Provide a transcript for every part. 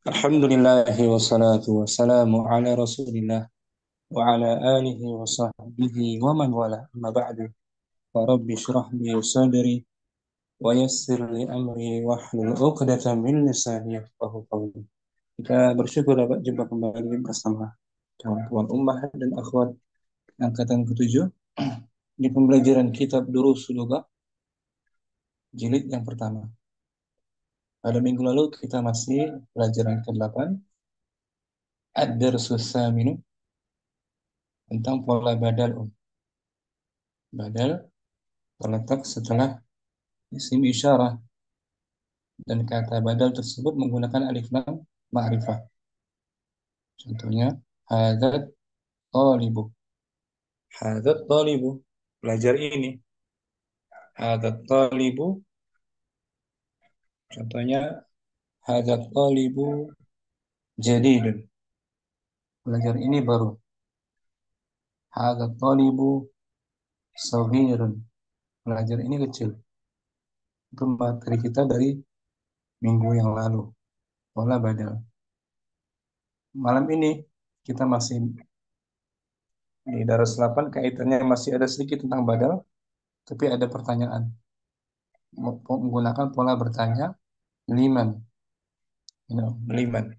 Alhamdulillahi wassalatu wassalamu ala rasulillah wa ala alihi wa sahbihi wa man wala amma ba'du wa rabbi syrah li sadri wa yassir li amri wa hlul uqdatan min lisani yafqahu qawli. Kita bersyukur dapat jumpa kembali bersama kawan-kawan ummah dan akhwat angkatan ketujuh di pembelajaran kitab Durusul Lugah jilid yang pertama. Pada minggu lalu kita masih pelajaran ke-8 Ad-Darsus Saminu tentang pola badal. Badal terletak setelah isim isyarah dan kata badal tersebut menggunakan alif lam ma'rifah. Contohnya hadzat talibu. Hadzat talibu, belajar ini. Hadzat talibu, contohnya hadzat talibu jadidun. Belajar ini baru. Hadzat talibu saghirun. Belajar ini kecil. Itu materi kita dari minggu yang lalu. Pola badal. Malam ini kita masih di Darus 8, kaitannya masih ada sedikit tentang badal, tapi ada pertanyaan. Menggunakan pola bertanya, liman. Liman.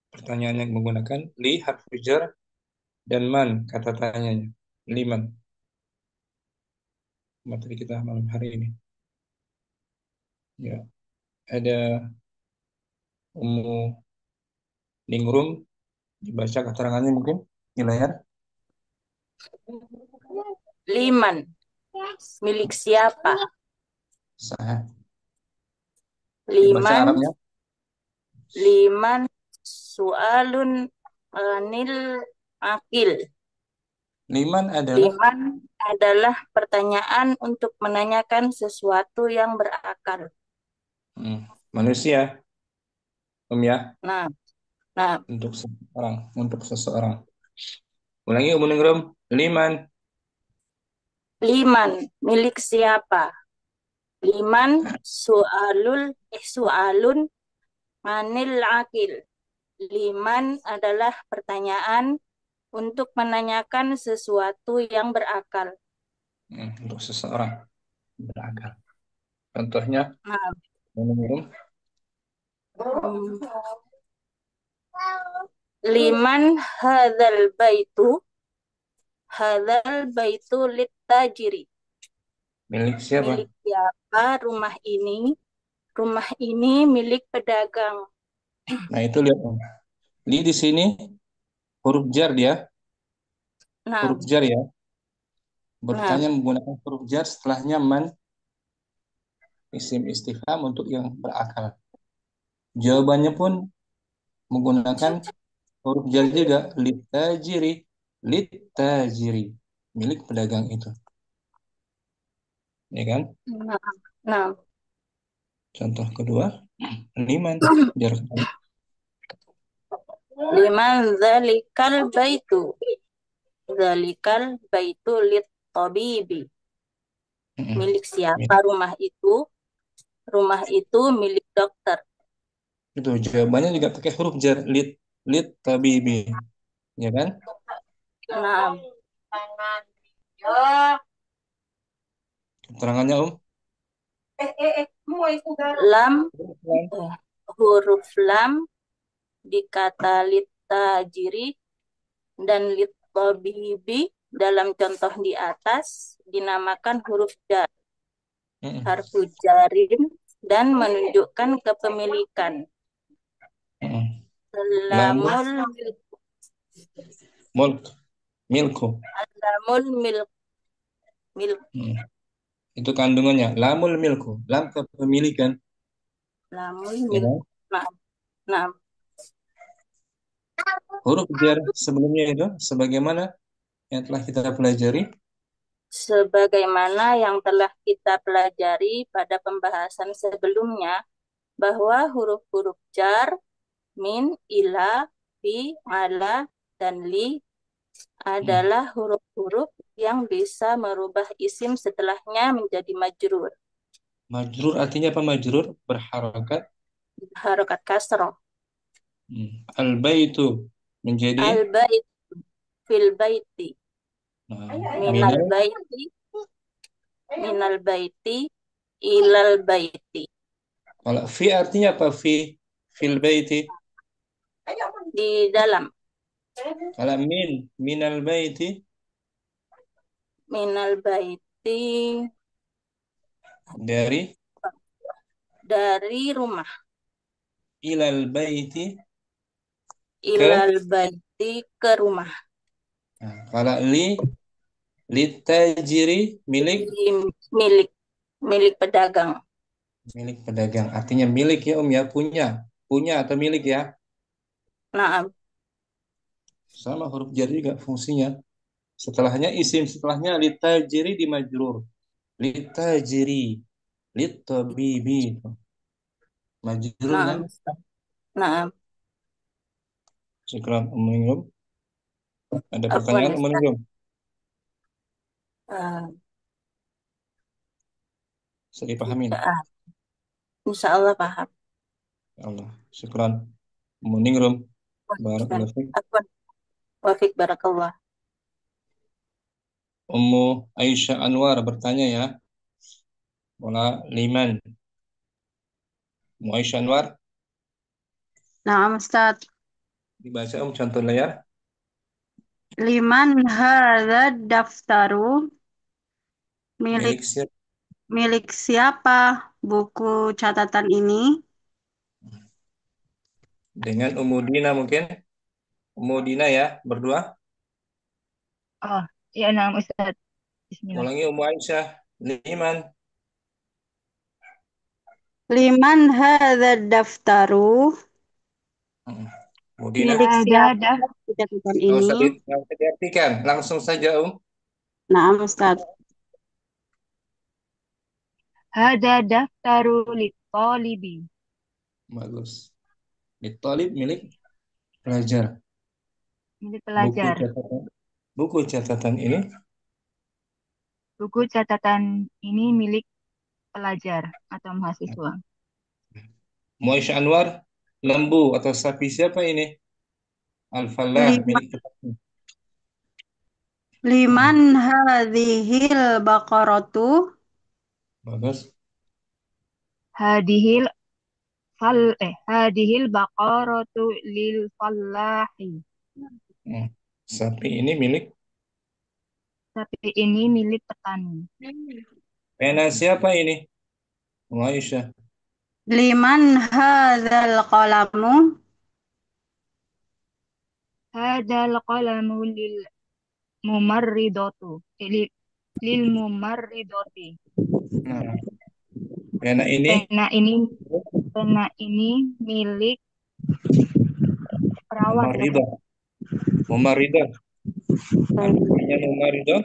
Pertanyaan yang menggunakan li harf jar dan man kata tanyanya. Liman. Materi kita malam hari ini. Ya, ada Ummu Ningrum, dibaca keterangannya mungkin di layar. Liman, milik siapa? Sah. Dibaca Liman, Arabnya. liman, sualun anil akil. Liman adalah Liman adalah pertanyaan untuk menanyakan sesuatu yang berakal. manusia, ya, Nah, nah, untuk seseorang, Ulangi Ummu Ningrum, liman. liman, milik siapa? Liman, sualun anil akil. Liman adalah pertanyaan untuk menanyakan sesuatu yang berakal. Untuk seseorang berakal. Contohnya, Nah, Ummu Ningrum. hmm, liman hadzal baitu littajiri. Milik siapa? Milik siapa rumah ini? Rumah ini milik pedagang. Nah, itu lihat. Li di sini huruf jar dia, Nah, huruf jar ya. nah, Bertanya menggunakan huruf jar setelahnya man, isim istifham untuk yang berakal. Jawabannya pun menggunakan huruf jar juga, litajiri, litajiri, milik pedagang itu. Ya kan? nah, nah. Contoh kedua, liman, jar. Liman zalikal baitu lit tabibi. Milik siapa rumah itu? Rumah itu milik dokter. Itu jawabannya juga pakai huruf jar, lit tabibi, ya kan? Nah, Keterangannya lam, Lam. huruf lam di kata litajiri dan litabibi dalam contoh di atas dinamakan huruf jar, Mm-mm. harfu jarin, dan menunjukkan kepemilikan. Mm-mm. Lamun Lamul mulk, milku. lamul milk Mm. Itu kandungannya. Lamul milku. Lam kepemilikan. lamul Ya milk. kan? Nah, nah, Huruf jar sebelumnya itu sebagaimana yang telah kita pelajari. sebagaimana yang telah kita pelajari pada pembahasan sebelumnya, bahwa huruf-huruf jar, min, ila, fi, ala, dan li Mm. adalah huruf-huruf yang bisa merubah isim setelahnya menjadi majrur. Majrur artinya apa majrur? Berharokat. harokat kasroh. Al-baitu menjadi Al-bait fil baiti. Minal minal. baiti, minal baiti, ilal baiti. Kalau fi artinya apa? Fil baiti. Di dalam. Kalau minal baiti Minal baiti, dari dari rumah. ilal baiti ke. Ilal baiti, ke rumah. Nah, kalau litajiri milik. Di milik, milik pedagang. Milik pedagang artinya milik ya ya, punya punya atau milik ya, Nah, sama huruf jar juga fungsinya. Setelahnya isim, setelahnya litajiri di majrur, litajiri litabibi majrur nah, kan. nah, Syukran Umum. Ada afwan pertanyaan Ustaz. Umum? Eh, Bisa dipahamin. tidak, insya Allah paham. Ya Allah, syukran Umum. Ustaz. Barakallahu fiik. Afwan, wafik barakallah. Ummu Aisyah Anwar bertanya ya, wala liman. Ummu Aisyah Anwar, Nah, Ustaz, dibaca contoh layar. liman hadza daftaru milik Milik siapa? milik siapa buku catatan ini? Dengan Ummu Dina mungkin. Ummu Dina ya, berdua. Oh, ya nama Ustaz. Bismillah. Ulangi Ummu Aisyah. Liman. Liman hadza daftaru Mm. Ummu Dina. milik Ada siapa dah. buku catatan Nggak ini? usah, nggak usah diartikan. Langsung saja, Nah, Ustaz, Hada daftaru litolibi. Bagus. Ditolib milik pelajar. Milik Buku pelajar. catatan. Buku catatan ini Buku catatan ini milik pelajar atau mahasiswa. Ummu Aisyah Anwar. Lembu atau sapi siapa ini? Al-Fallah liman, milik petani. liman hadzihil baqaratu Bagus. Hadihil hadihil baqaratu lil fallahi. Mm. Sapi ini milik. Tapi ini milik petani. Pena siapa ini? Ummu Aisyah. liman hadzal qalamu Hadal qalamu lil mumarridatu. Lil mumarridati. Nah, pena ini. Pena ini pena ini milik perawat ya, Mumaridah. Pak. Mumaridah. Artinya Mumaridah.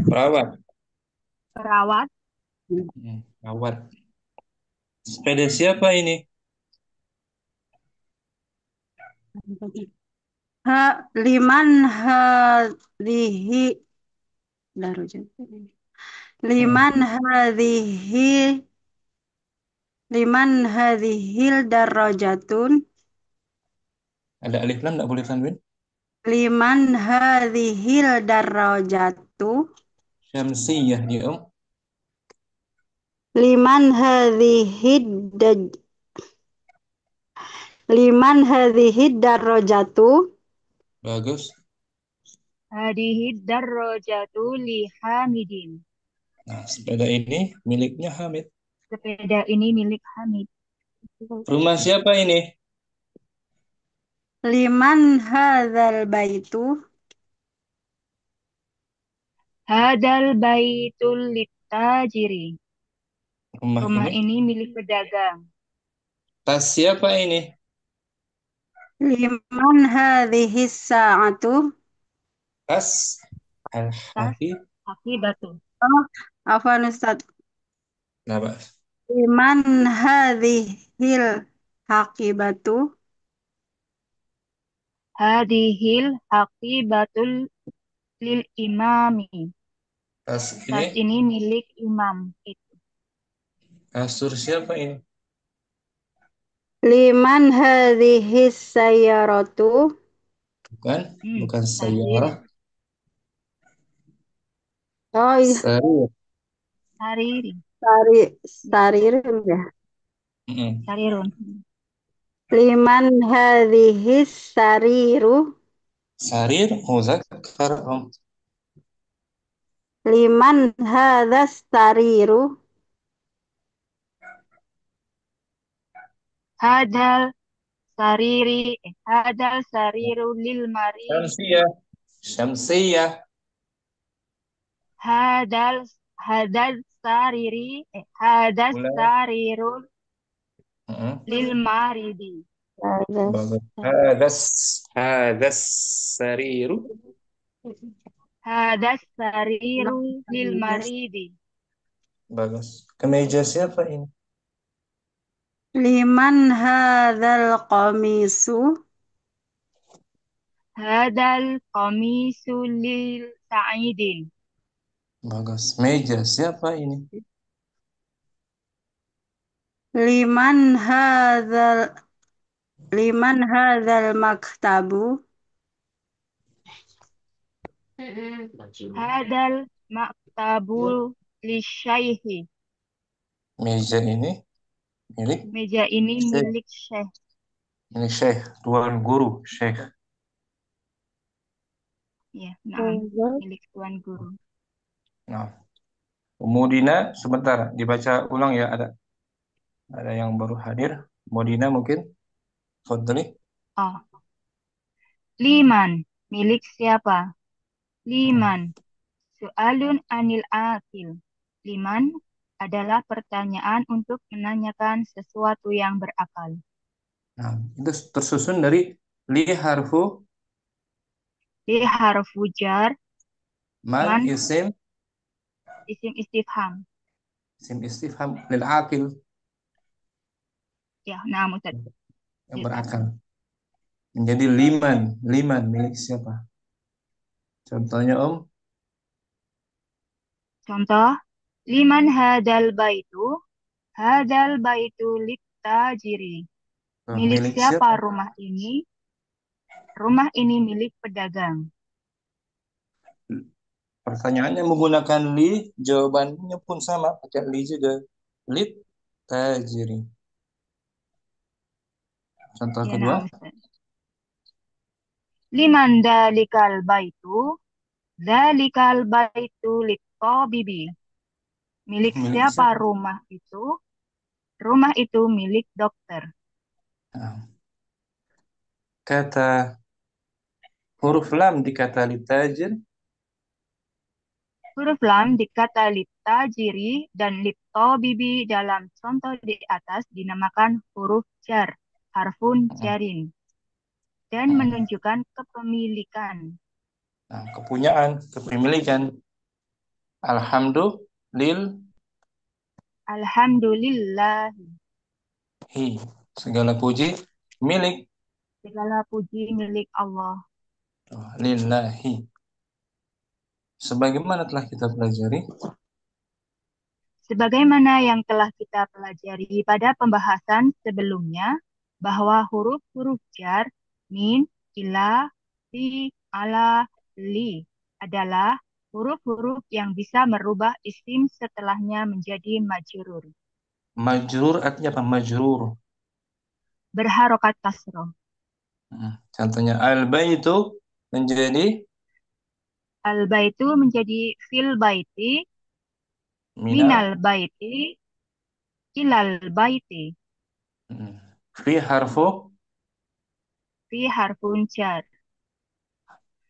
Perawat. Perawat. Perawat. Sepeda siapa ini? liman hadhihi darujat Hmm. liman hadhihi liman hadhil darajatun Ada alif lam nggak boleh tanwin? liman hadhil darajatu Syamsiyah ya liman hadhid daj- liman hadhid darajatu Bagus. Hadihi darrojatu li Hamidin. Nah, sepeda ini miliknya Hamid. Sepeda ini milik Hamid. Rumah siapa ini? liman hadzal baitu Hadal baitul littajiri. Rumah Rumah ini. ini milik pedagang. Tas siapa ini? liman hadhis sa'atu Tas Tas al-haki. kaki batu. oh afwan Ustaz Nah, Pak. liman hadhil haqibatu Hadihil haqibatul lil imami. Tas Tas ini. ini milik imam. Itu. Kasur siapa ini? Liman hadhis sayyaratu. Bukan, bukan Sarir. sayyarah. Oh iya, Sarir. Sariri. sarirun ya. Mm-mm. Sarirun. Liman hadhis sariru. Sarir muzakkar Om. Liman hadas sariru. Hadal sariri. Hadal sariru lil maridi. Syamsiyah. Syamsiyah. Hadal hadal sariri. Hadas Ulang. sariru Mm-mm. lil maridi. Hadas. Bagus. Hadas. Hadas sariru. Hadas sariru lil maridi. Bagus. Kemeja siapa ini? Liman hadzal qamisu. Hadal qamisu lil sa'idin. Bagus. Meja siapa ini? Liman hadzal liman hadzal maktabu. Hadal maktabul lisyaihi. Meja ini milik Meja ini Syekh. milik Syekh. Ini Syekh, tuan guru, Syekh. Ya, naam. Milik tuan guru. Nah, Mudina sebentar dibaca ulang ya, ada yang baru hadir. Mudina mungkin. Fadli. Oh, liman. Milik siapa? Liman. Soalun anil akil. Liman adalah pertanyaan untuk menanyakan sesuatu yang berakal. Nah, itu tersusun dari li harfu Li harfu jar, man man, isim isim istifham. isim istifham lil akil Ya, naam Ustaz. yang Silakan. berakal. Menjadi liman milik siapa? Contohnya Om, Contoh, liman hadal baitu? Hadal baitu liktajiri. Milik milik siapa siapa? rumah ini? Rumah ini milik pedagang. Pertanyaannya menggunakan li, jawabannya pun sama, pakai li juga. Lit tajiri. Contoh Ya, kedua, naam Ustaz. Liman dalikal baitu? Dalikal baitu littabibi. Milik milik siapa siapa? rumah itu? Rumah itu milik dokter. Nah, kata huruf lam di kata litajir, Huruf lam di kata littajiri dan littabibi dalam contoh di atas dinamakan huruf jar, harfun jarin, dan menunjukkan kepemilikan. nah, kepunyaan, kepemilikan. Alhamdulillah. Alhamdulillah, Segala puji milik segala puji milik Allah. lillahi. Sebagaimana telah kita pelajari, Sebagaimana yang telah kita pelajari pada pembahasan sebelumnya, bahwa huruf-huruf jar, min, ila, fi, ala, li adalah huruf-huruf yang bisa merubah isim setelahnya menjadi majrur, majrur artinya apa? Majrur. berharokat kasroh. Contohnya al-baitu menjadi Al-baitu menjadi fil baiti, minal minal. baiti, ilal baiti, Fi harfu fi harfun jar.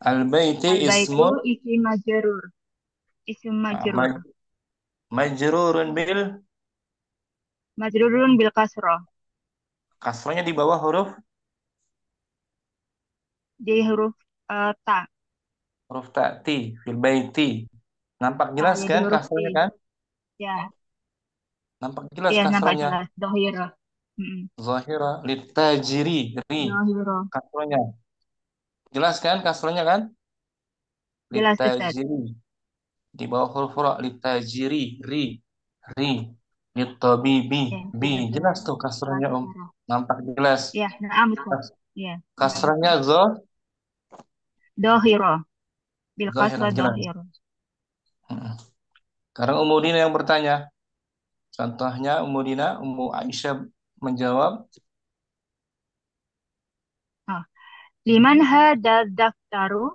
al-baiti Al-baitu ismun isim majrur. Isim majrur. majrurun bil Majrurun bil kasroh. kasrahnya di bawah huruf Di huruf ta. ta'ti fil baiti. Nampak jelas Ya di kan huruf kasrahnya i. kan? Ya, Nampak jelas ya nampak kasrahnya. jelas. Dohiro. Zahira litajiri ri Dohiro. kasrahnya. Jelas kan kasrahnya kan? Jelas Ustaz. Litajiri di bawah huruf ra litajiri ri ri. Litabibi. Ya, Bi, jelas tuh kasrahnya nampak jelas. Ya, na'am Ustaz. Ya, Kasrahnya dohiro. Bil zahirah kasra jelas. dohiro. Mm. Sekarang Ummu Dina yang bertanya. Contohnya Ummu Aisyah menjawab, Ah. Liman hada daftaru?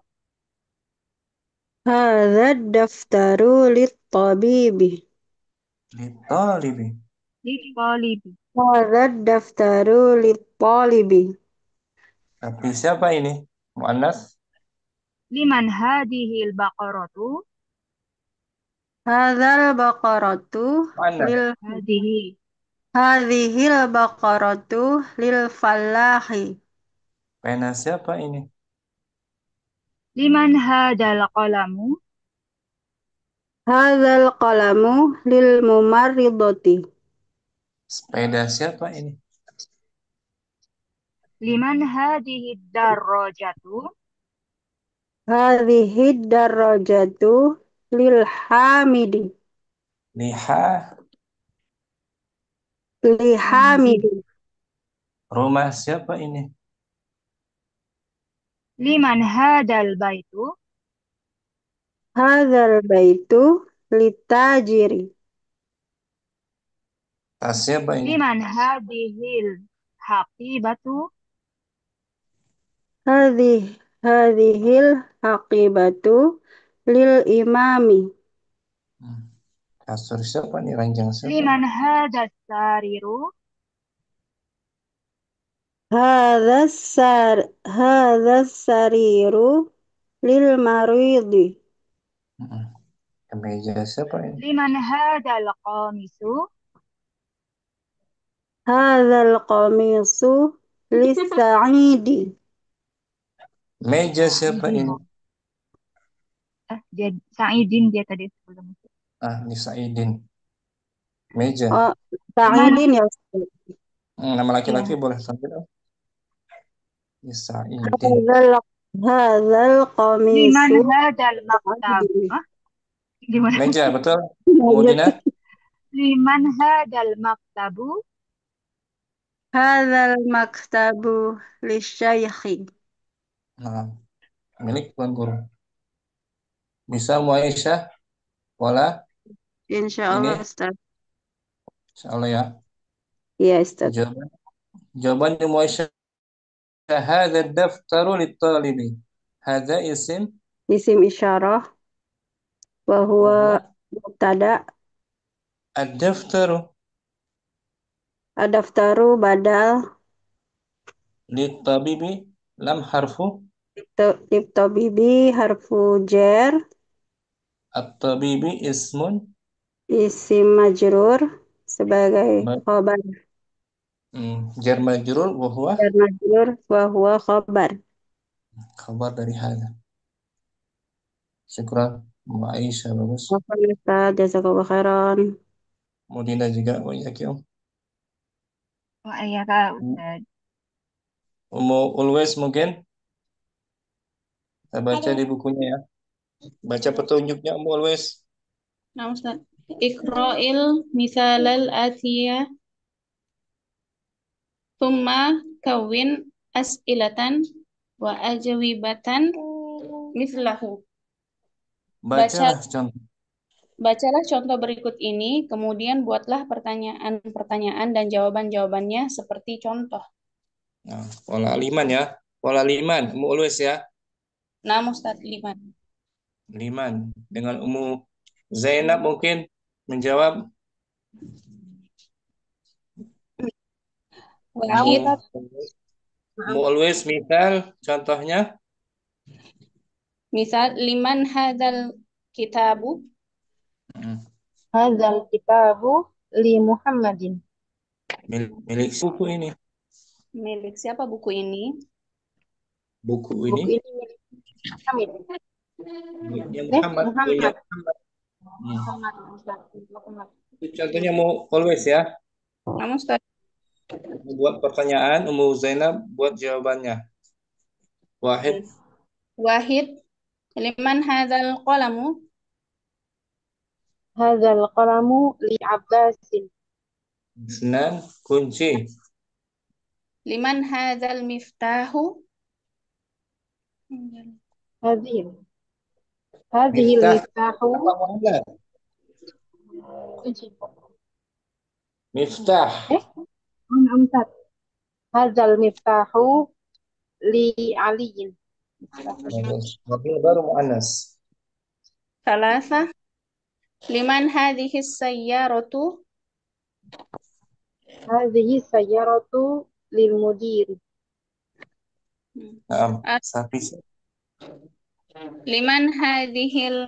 هذا الدفتر للطبيب. litalibi. Litolibi. هذا الدفتر للطالب. Tapi siapa ini? Muannas? Liman hadihil baqaratu? هذا البقرة Muannas. لل Hadihi. هذه البقرة للفلاح. Pena siapa ini? Liman hadal qalamu? هذا القلم للممرضة. Sepeda siapa ini? Liman hadihid darrajatu? هذه الدراجة للحامد. Liha. لحامد. Rumah siapa ini? Liman hadal baitu? هذا البيت للتاجر. Tas siapa ini? Liman hadihil haqibatu? هذه الحقيبة للإمام. Hmm. Kasur siapa nih? Ranjang siapa Liman nih? hadas sariru? هذا السرير للمريض. Hmm. Kemeja siapa ini? Liman hadal qamisu? هذا القميص للسعيد. Meja siapa ini? Dia Sa'idin dia tadi sebelum itu. Ah, ini Saidin. Meja. Oh, Liman Sa'idin ya Ustaz. Nama laki-laki ya. boleh sambil. Ini Saidin. هذا القميص Liman hadal maktab? للسعيد. Hah? Gimana? Meja, betul? Mudina? Liman hadal maktabu? هذا المكتب للشيخ. Nah, milik Tuan Guru. Bisa Mu Aisyah? Pola Insyaallah ini? Ustaz. Insyaallah ya. Iya Ustaz. Jawabannya Mu Aisyah. هذا الدفتر للطالب. هذا اسم Isim isyarah bahwa وهو mubtada, الدفتر adaftaru badal, للطبيب لم حرف libtabibi harfu jar, الطبيب اسم isim majrur sebagai khabar. جر مجرور وهو Jar majrur wa huwa khabar. خبر dari هذا. Syukran Mu Aisyah, bagus. Apa Ustaz, jazakallahu khairan. Mudina juga, oh iya Om. Oh iya Kak Ustaz. Mau always mungkin kita baca di bukunya ya. Baca petunjuknya Mu always. Nah, Ustaz. Iqra'il misalal atiyah thumma kawin as'ilatan wa ajwibatan mislahu. Bacalah contoh. Bacalah contoh berikut ini, kemudian buatlah pertanyaan-pertanyaan dan jawaban-jawabannya seperti contoh. Nah, pola liman ya. Pola liman, Mu always ya. Nah, Ustaz Liman. Liman dengan Ummu Zainab mungkin menjawab. Wahid. Mu always misal contohnya. Misal, liman hadzal kitabu. Hadzal kitabu li Muhammadin. Milik buku ini. Milik siapa buku ini? Buku Buku ini ini milik Hamid. miliknya Muhammad, punya Muhammad. Itu contohnya Mu always ya. Nah, Ustaz. Buat pertanyaan, Ummu Zainab buat jawabannya. Wahid. Wahid, liman hadzal qalamu? Hadzal qalamu li Abbasin. Isnan, kunci. Liman hadzal miftahu? هذه هذه Miftah. المفتاح. Apa muannas? Miftah. أنا أمسك. هذا المفتاح لعلي. Bagus. Mobil baru muannas. Salasa. Liman hadhihi sayyaratu? هذه السيارة للمدير. Naam. As- Sapi. Liman hadhil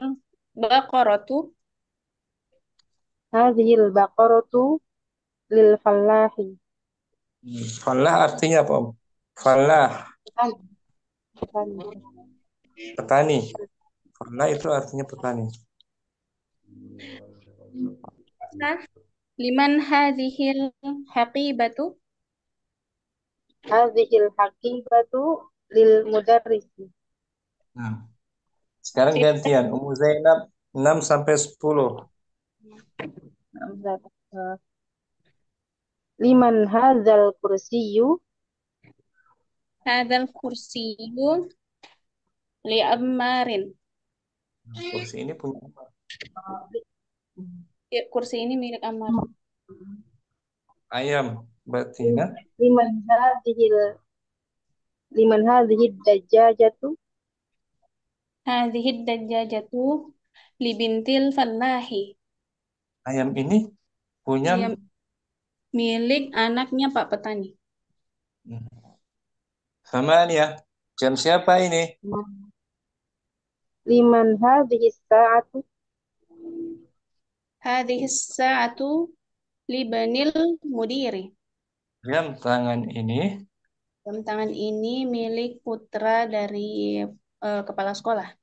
baqaratu? هذه البقرة للفلاح. Falah artinya apa, Om? Falah, petani. Falah itu artinya petani. Liman hadhil haqibatu? هذه الحقيبة للمدرس. Nah, sekarang gantian. Ummu Zainab 6 sampai 10. لمن هذا الكرسي؟ Hadzal kursiyyu li ammarin. Kursi ini punya apa? Ya, kursi ini milik Ammar. Ayam. Berarti ya. لمن لمن هذه الدجاجة؟ Hadhihi dajjajatu li bintil fallahi. Ayam ini punya Dia milik anaknya Pak Petani. Samania. Jam siapa ini? لمن هذه الساعة؟ Hadhihi sa'atu li banil mudiri. Jam tangan ini Jam tangan ini milik putra dari kepala sekolah.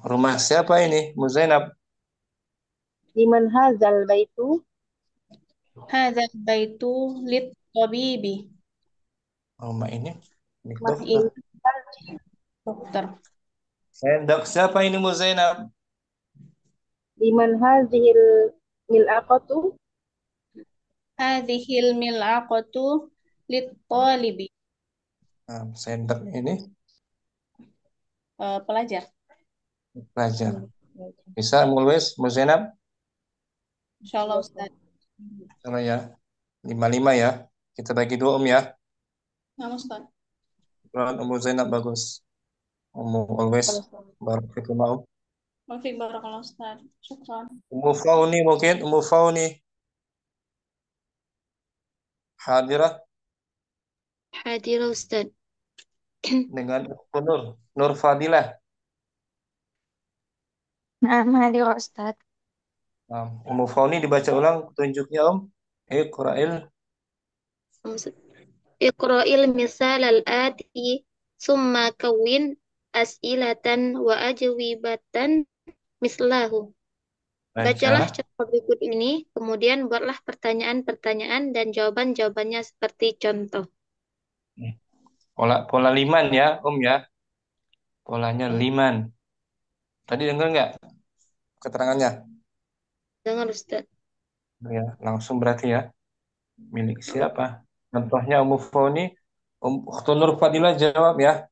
rumah siapa ini? Ummu Zainab. لمن هذا البيت؟ Hadzal baitu lit tabibi. Rumah ini milik Rumah dokter. ini dokter. Sendok siapa ini, Ummu Zainab? لمن هذه الملعقة؟ Hadhil mil'aqatu lit talibi. Sendok ini Pelajar. pelajar. Bisa mulwes, Ummu Zainab? Insyaallah Ustaz. Sama ya. 5-5 ya. Kita bagi 2 ya. Nama Ustaz. Ummu Zainab bagus. Ummu always barakallahu. Maafik barakallahu Ustaz. Syukran. Ummu Fauni mungkin. Ummu Fauni. Hadirah Hadir Ustaz. dengan Nur. Nur Fadilah. Nah, hadir Ustaz. Ummu Fauni dibaca ulang petunjuknya, Om. Iqra'il. Iqra'il misal al-ati summa kawin as'ilatan wa ajwibatan mislahu. Bacalah Baca. contoh berikut ini, kemudian buatlah pertanyaan-pertanyaan dan jawaban-jawabannya seperti contoh. Pola liman ya, Om ya. Polanya liman. Tadi dengar nggak keterangannya? Dengar Ustaz. Ya, langsung berarti ya. Milik siapa? Contohnya Ummu Fauni. Ukhtu Nur Fadilah jawab ya.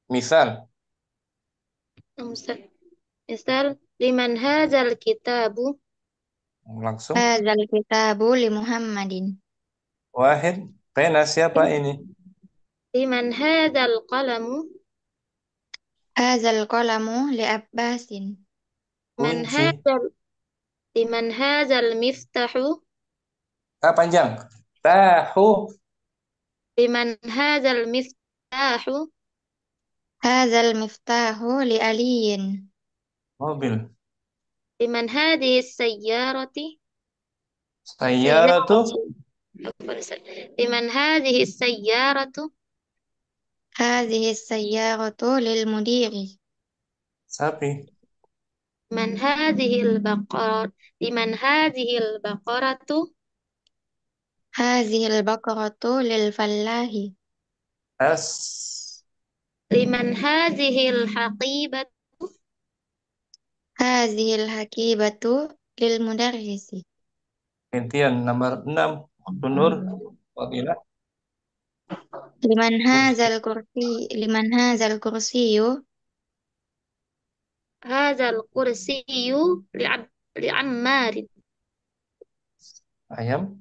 Misal. Ustaz. Misal, liman hadzal kitabu? Langsung. Hadzal kitabu li Muhammadin. Wahid. Pena siapa ini? Liman hadzal qalamu? Hadzal qalamu li Abbasin. Man Kunci. hadzal liman hadzal miftahu? Panjang. Tahu. Liman hadzal miftahu? Hadzal miftahu li Aliyin. Mobil. Liman hadhihi sayyarati? Sayyaratu. Liman hadhihi sayyaratu? Hadhihi sayyaratu lil mudiri. Sapi. Man hadhihi al-baqarat? Liman hadhihi al-baqaratu? Hadhihi al-baqaratu lil fallahi. Tas. Liman hadhihi al-haqibatu? Hadhihi al-haqibatu lil mudarrisi. Gantian nomor 6. Nur, Fadilah. Liman hazal kursiyu hadzal kursiyu li'ammar. Ayam.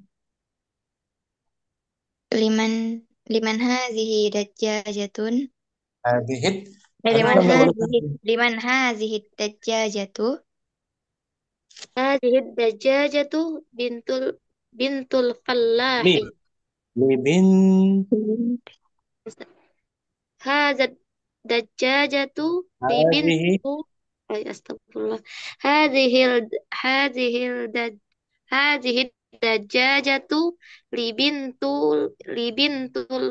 Liman liman hazihi dajjajatun. Hadihit. Eh, Ada liman nama ulang. hazihi liman hazihi dajjajatu. Hazihi dajjajatu bintul Li. fallahi. Libin. Hazad dajjajatu Hadihi. bintu. Ay, astagfirullah. Hadhil hadhil daj hadhil dajjajatu libintul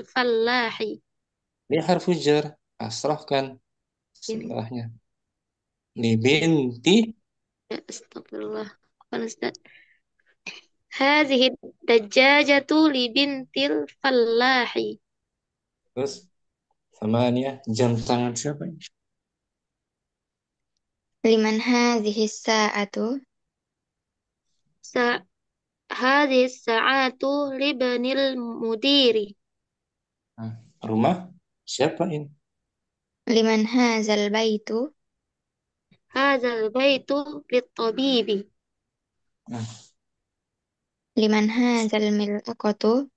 fallahi. Ini harfu jar. Asrahkan Ini, setelahnya. Libinti. ya, astagfirullah. Apa, Ustaz? Hadhihi dajjajatu libintil fallahi. Terus samanya jam tangan siapa ini? Liman hadhihi sa'atu. Sa hadhihi sa'atu libanil mudiri. Nah, rumah siapa ini? Liman hadzal baitu. Hadzal baitu lit-tabibi. Nah, Liman hadzal mil'aqatu.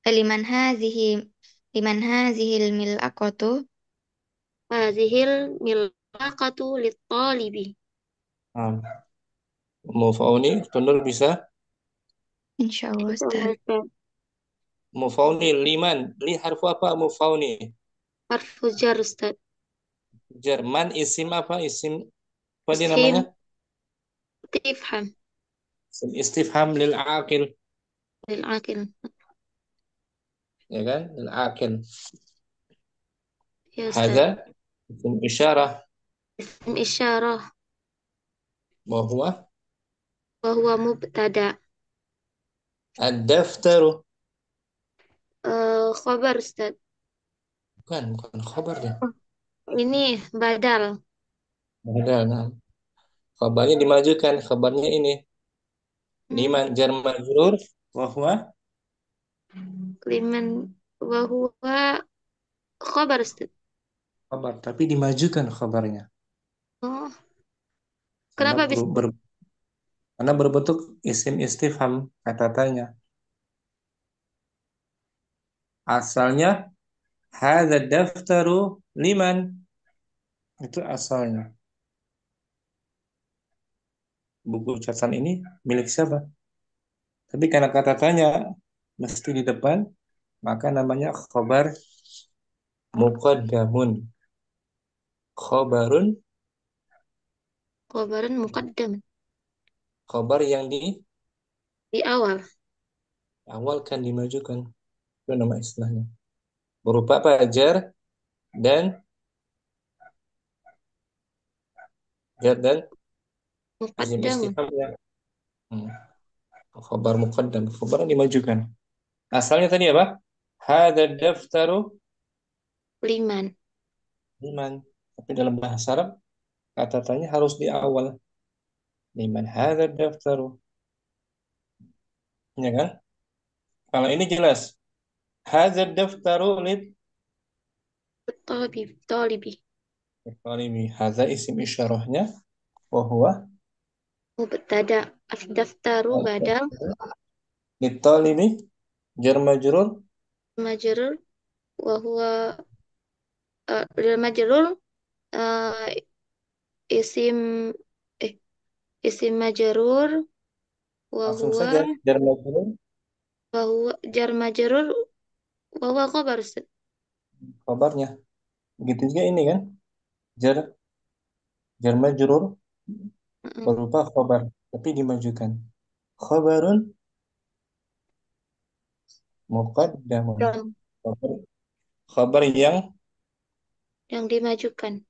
Liman hazihil mil'aqatu. Hazihil mil'aqatu lit-talibi. nah. Mufauni, Nur bisa? Insyaallah, Ustaz. Mufauni liman. Li harfu apa mufauni? Harfu jar, Ustaz. Jerman isim apa? Isim apa dia Isim namanya? istifham Isim istifham lil akil, lil akil. ya kan? Lil akil. Ya, Ustaz. Hadza isim isyarah Isim isyarah bahwa wa huwa mubtada. ad-daftaru. Khabar, Ustaz. Bukan khabar ya. Ini badal. Ada, nah. Khabarnya dimajukan. Khabarnya ini. Hmm. Liman jar majrur bahwa Liman wa huwa khabar, Ustaz. khabar, tapi dimajukan khabarnya. Oh, Karena kenapa bisa? karena berbentuk isim istifham kata tanya. Asalnya hadza daftaru liman. Itu asalnya. Buku catatan ini milik siapa? Tapi karena kata tanya mesti di depan, maka namanya khobar muqaddamun. Khobarun, Khabaran muqaddam khobar yang di di awal. awal kan dimajukan. Itu nama istilahnya. Berupa apa? Jar dan izin Muqaddam istifham ya. Hmm. Khobar muqaddam, khobar yang dimajukan. Asalnya tadi apa? Hadza daftaru liman. liman. Tapi dalam bahasa Arab kata tanya harus di awal. Liman hadza daftaru. Ya kan? Kalau ini jelas. Hadza daftaru lid Talibi. talibi. Hadza isim isyarahnya. Wa huwa Mubtada. Daftaru badal lid talibi. Jar majrur. majrur wa huwa lil majrur uh, isim eh isim majrur wa Langsung huwa saja. Jar majrur. jar majrur wa huwa khabar, Ustaz. Kabarnya. Begitu juga ini kan. Jar, jar majrur Mm-mm. berupa khabar. Tapi dimajukan. Khabarun muqaddamun. Dan Khabar, khabar yang dimajukan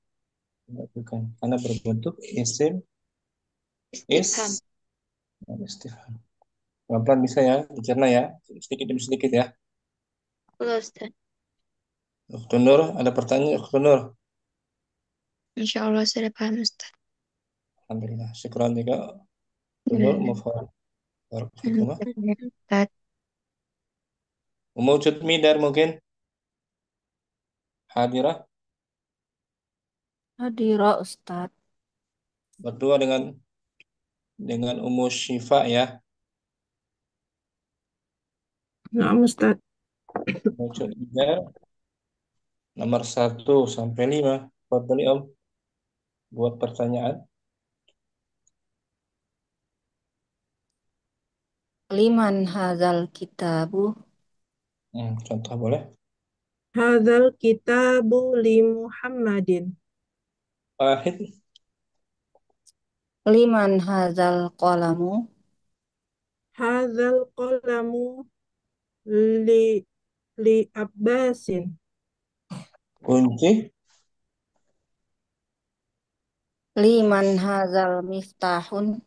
dimajukan. Karena berbentuk isim istifham. istifham. Pelan-pelan bisa ya, dicerna ya. Sedikit demi sedikit ya. Betul, Ustaz. Dr. Nur, ada pertanyaan Dr. Nur? Insyaallah sudah paham, Ustaz. Alhamdulillah. Syukran juga. Dr. Nur, Alhamdulillah. Mufawwid. Barakallahu. Ustaz. Ummu Midar mungkin hadirah Hadira Ustaz. berdua dengan Ummu Syifa ya. Nah, Ustaz. Ummu Midar nomor 1 sampai 5. Fadhali Om buat pertanyaan. Liman hadzal kitabu. Contoh boleh. Hadzal kitabu li Muhammadin. Wahid. Liman hadzal qalamu. Hadzal qalamu li Abbasin. Kunci. Liman hadzal miftahun.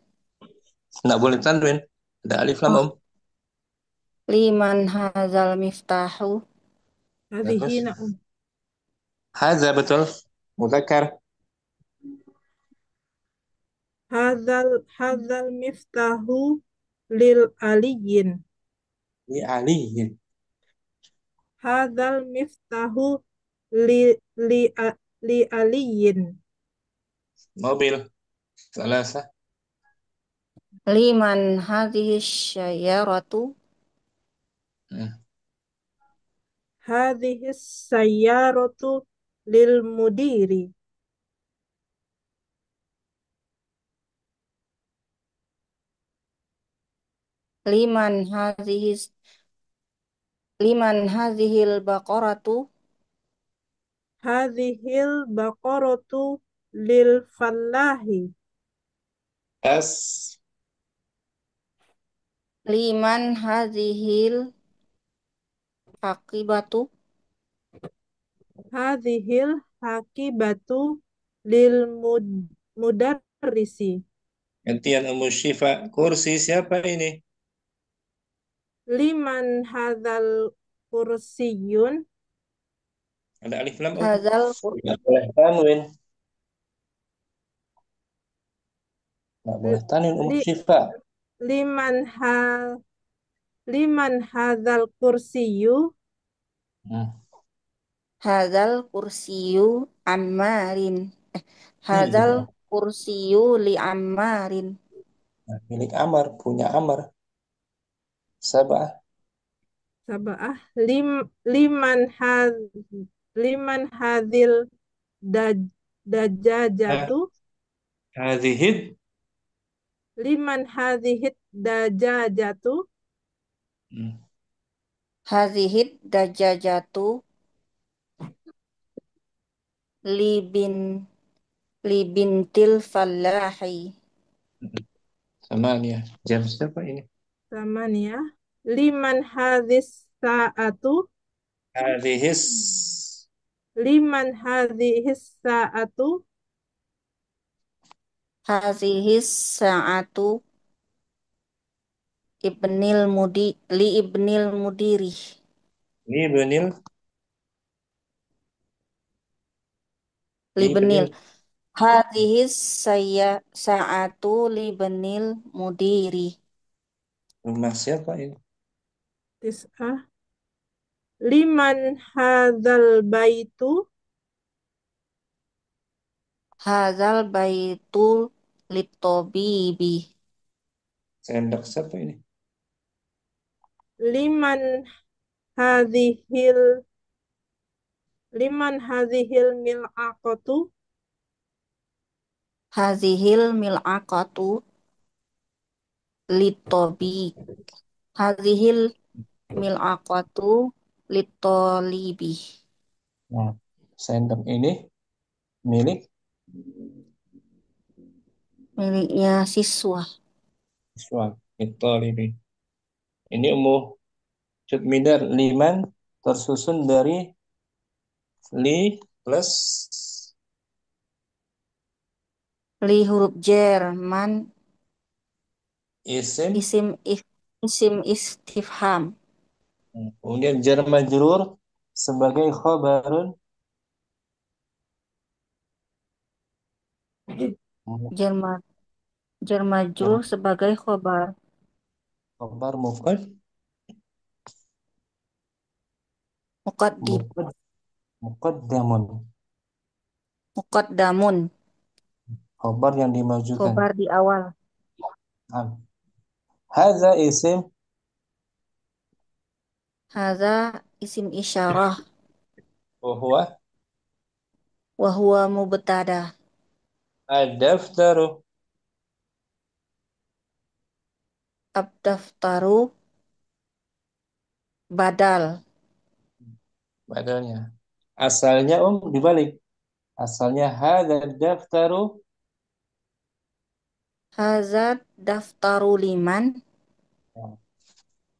Nggak boleh tanwin. Ada alif lam Oh, Om. liman hadzal miftahu. Hadhihi Bagus. na'um. Haza betul. Mudzakkar. Hadzal miftahu lil aliyin. Ini aliyin. Hadzal miftahu li li li aliyin. Mobil. Salasa. Liman hadhihi syayaratu. Hmm. Hadhihi sayyaratu lil mudiri. Liman hadhihi liman hadhil baqaratu. Hadhil baqaratu lil fallahi. As. Liman hadhil aqibatu. Hadhil hakibatu lil mudarrisi. Gantian Ummu Syifa. Kursi siapa ini? Liman hadzal kursiyun. Ada alif lam Om. Hadzal Nggak boleh tanwin. Nggak boleh tanwin Ummu Li, Syifa. liman ha liman hadzal kursiyu. Hmm. hadzal kursiyu ammarin. Milik Hadzal itu Om. kursiyu li ammarin. Nah, milik Amar. Punya Amar. Sabah. Sabah liman liman hadzil daj, Nah, dajajatu. hadhihid. Liman hadzihid dajajatu. Hmm. Hadhihid dajajatu libin libintil fallahi. Samania. Jam siapa ini? Samania. Liman hadzis saatu. Hadhihis. Liman hadzihis saatu. Hadhihis sa'atu ibnil mudiri. Ini benil. Ini Libnil. benil. Hadhihis sa'atu libnil mudiri. Rumah siapa ini? Tis'ah. Liman hadzal baitu. Hadzal baitul litobibi. Sendok siapa ini? Liman hadzihil liman hadzihil mil'aqatu. Hazihil mil'aqatu litobi. Hazihil mil'aqatu litolibi. Nah, sendok ini milik Miliknya siswa. siswa. Itu ini. Ini umum Cut Midar liman tersusun dari li plus Li huruf jer man isim. isim isim istifham. Kemudian jar majrur sebagai khobarun Jer, ma, jer majrur sebagai khobar. Khabar Muqaddib. muqaddamun. Muqaddamun. Khabar yang dimajukan. Khobar di awal. Nah, hadza isim Hadza isim isyarah. wa huwa Wa huwa mubtada. ad-daftaru Abdaftaru badal. badalnya. Asalnya dibalik. Asalnya hadza daftaru. Hadza daftaru liman. Nah,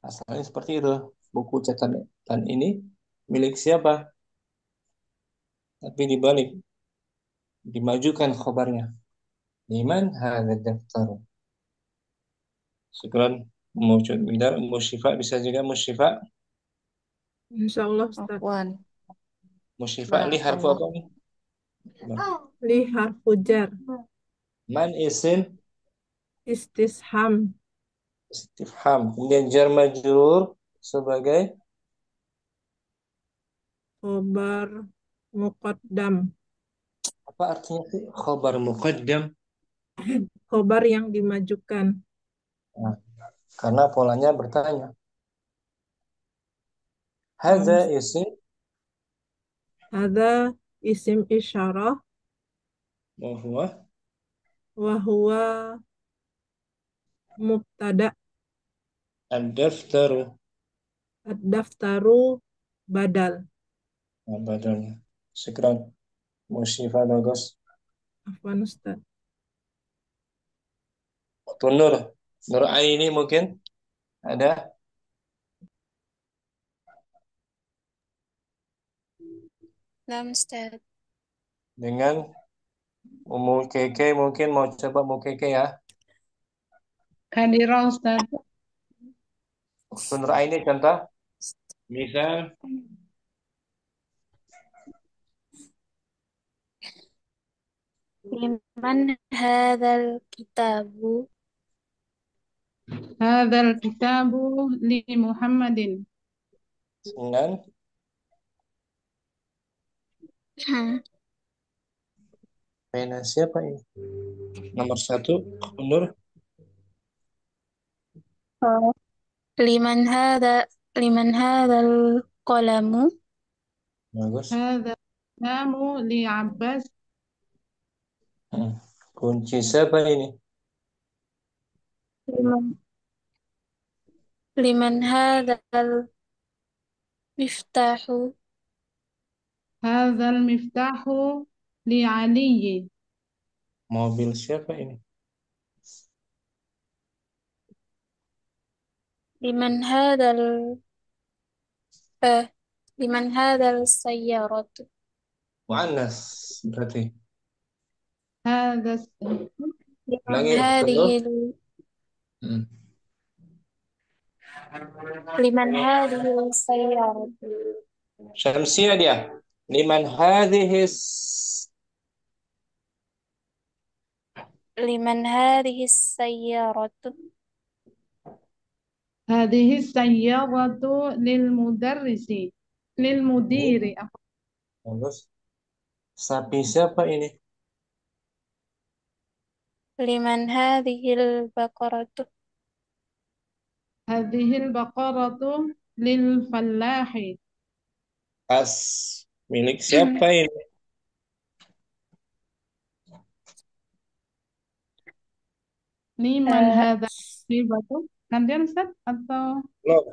asalnya seperti itu. Buku catatan ini milik siapa? Tapi dibalik, dimajukan khabarnya. Liman hadza daftaru. Syukran. Musyifa bisa juga musyifa. Insya Allah Ustaz. Afwan. Musyifa li harfu apa Barakallah. nih? Li harfu jar. Man isim Istisham. istifham. Kemudian jar majrur sebagai Khobar muqaddam. apa artinya sih? Khabar muqaddam. Khobar yang dimajukan. Nah, karena polanya bertanya. Hadza isim Ada isim isyarah. wa huwa Wahuwa mubtada. ad-daftaru. Ad-daftaru badal. Nah, badalnya. Syukran. Musyifa bagus. Afwan Ustaz. Nur. Nur Aini mungkin ada Naam, Ustaz. dengan Umu Keke mungkin mau coba Umu Keke ya. Hadirah Ustaz. Nur Aini contoh. Misal Liman hadzal kitabu. Hadzal kitabu li Muhammadin. dengan pena siapa ini? Nomor 1 Nur. Oh. Liman hadzal qalamu. Bagus. Hadzal kitabu li Abbas. Kunci siapa ini? Liman hadzal miftahu. Hadzal miftahu li Ali. Mobil siapa ini? Liman hadzal liman hadzal sayyaratu. Muannas berarti. Hadzal Liman Lagi Nur. hadhil Hmm. liman hadhil sayyaratu. Syamsia dia. Liman hadhis Liman hadhis sayyaratu. hadhihi sayyaratu lil mudarrisi. Lil mudiri. Bagus. Sapi siapa ini? Liman hadhil baqaratu. Hadhil baqaratu lil fallahi. Tas milik siapa ini? Liman hadzal ribatu. Gantian Ustaz atau Belum.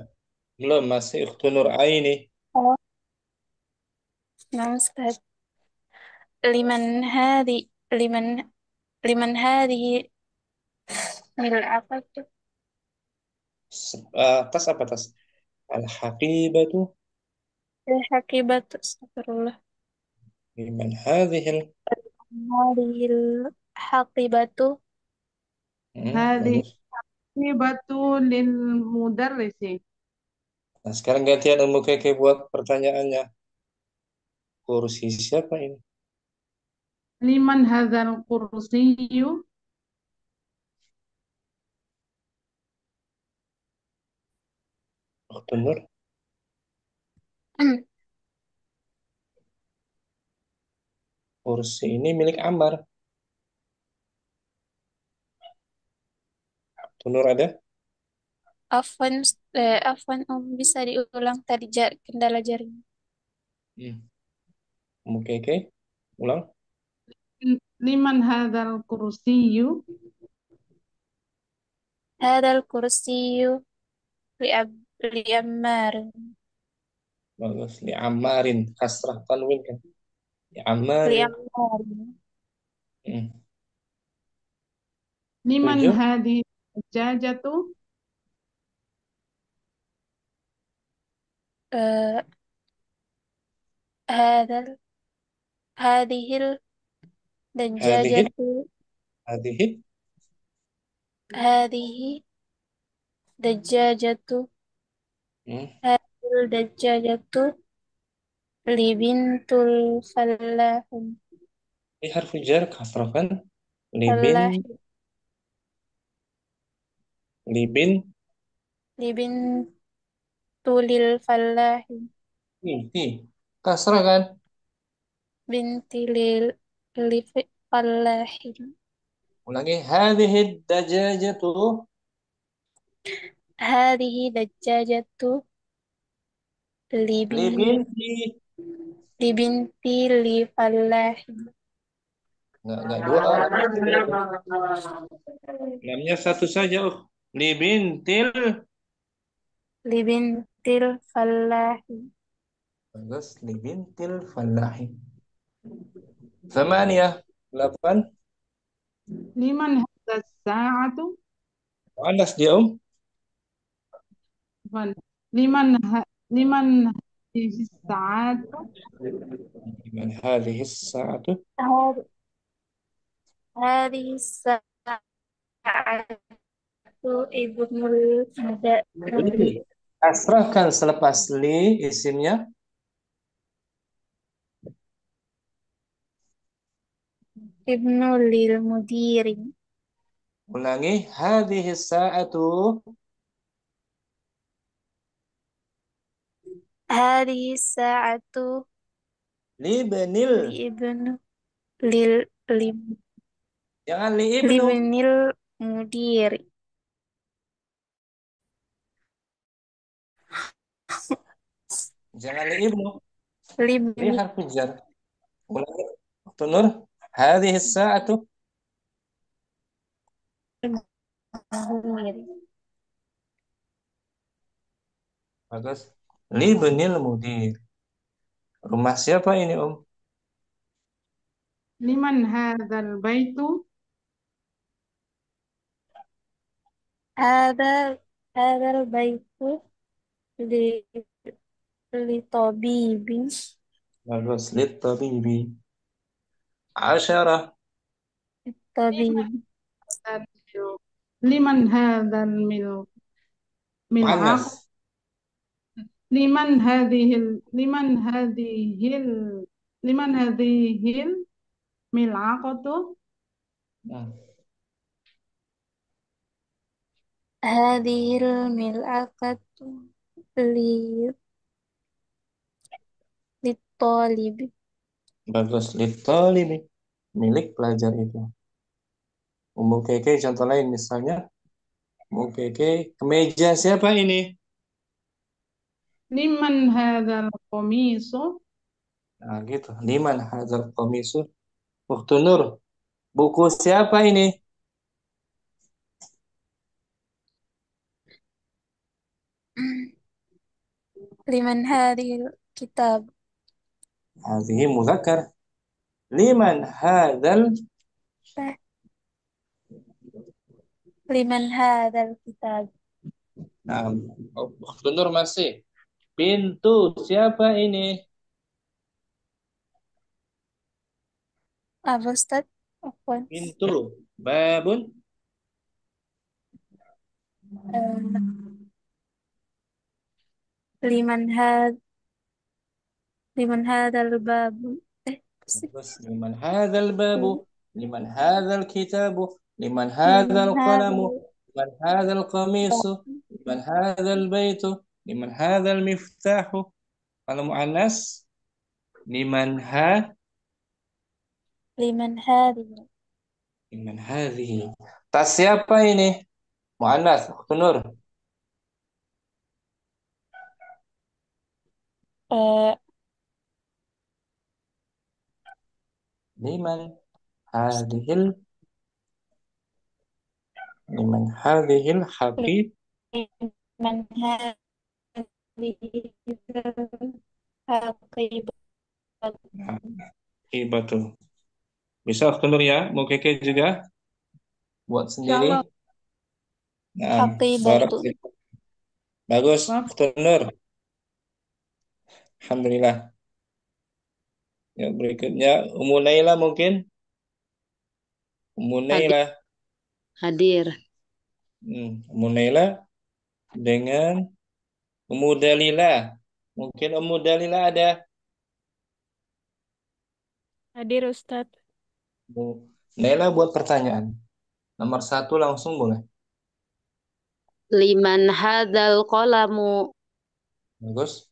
Belum masih Ukhtu Nur Aini. Oh, nah, Ustaz. Liman hadhi liman liman hadhihi mil apa tuh? Tas apa tas? Al-haqibatu Hakibatu. Astagfirullah. liman hadhil. Hadhil haqibatu. hadhihi Bagus. ribatu lil mudarrisi. Nah, sekarang gantian Ummu Keke buat pertanyaannya. Kursi siapa ini? Liman hadzal kursiyyu. Ukhtun Nur. Kursi ini milik Ammar. Ukhtun Nur ada? Afwan Om, bisa diulang tadi kendala jaring. Oke. Ulang. Liman hadzal kursiyyu? Hadal kursiyu li'ammar. Bagus. Li Ammarin. Kasrah tanwin kan. Li Ammarin. Li'ammar. Hmm. Liman 7. hadhihi zujajatu? Eh, hadal hadihil Hadhihi. dajjajatu Hadhihi. hadihi dajjajatu Hmm. hadil dajjajatu libintul fallahun Ini harfu jar kasrah kan. fallah Libin. libintulil fallahin Ini. Kasrah kan. bintilil fallahin Ulangi. Hadhihi dajajatu. hadihi dajjajatu Libinti. libinti li fallahin Enggak dua. Lamnya satu saja. Libintil. libintil fallahin Bagus. Libintil fallahi. 8. 8. Liman hadzal sa'atu? Panas dia Afwan. Liman hadhihi sa'atu? Liman hadhihi sa'atu. هذه الساعة ibnul Ini kasrahkan selepas li isimnya. ibnul lil mudiri Ulangi. Hadhihi sa'atu. hadhihi sa'atu Libnil. li ibnu lil lim, Jangan li ibnu. libnil mudiri Jangan li ibnu. Li libni harfu jar. Ulangi. Nur. Hadhihi sa'atu. mudiri Bagus. Libnil mudir. Rumah siapa ini Liman hadzal baitu? hadal baitu li li tabibin Bagus. Lit tabibi. 10. tabib Liman hadzal mil'aq? Panas. Liman hadhil mil'aqatu? Hmm. hadhil mil'aqatu li li talib Bagus. Lit talibi. Milik pelajar itu. Ummu Keke contoh lain misalnya. Ummu Keke, kemeja siapa ini? Liman hadzal qamisu? Nah gitu. Liman hadzal qamisu. Ukhtun Nur. Buku siapa ini? liman hadhil kitab Hadhihi mudzakkar. Liman hadzal. liman hadzal kitab Nah, Ukhtun Nur masih. Pintu siapa ini? apa Ustaz? Afwan. Pintu. Babun. Eh, liman had liman hadzal babu Terus liman hadzal babu, liman hadzal kitabu, liman liman hadzal qalamu, hadzal liman hadzal qamisu, liman hadzal baitu, Liman hadzal miftahu. Kalau muannas liman Liman hadhihi. liman hadhihi. Tas siapa ini? Muannas, Nur. Eh, Liman hadhil liman hadhil habib. liman hadhihi haqibah. Hibatu. Bisa Nur ya? Mau keke juga? Buat sendiri. Insyaallah. Nah, Haqibatu. bagus, Maaf. Nur. Alhamdulillah. Yang berikutnya Ummu Naila mungkin. Ummu Hadir. Naila. Hadir. Ummu Naila dengan Ummu Dalila. Mungkin Ummu Dalila ada. Hadir Ustadz. Ummu Naila buat pertanyaan. Nomor 1 langsung boleh. Liman hadzal qalamu. Bagus.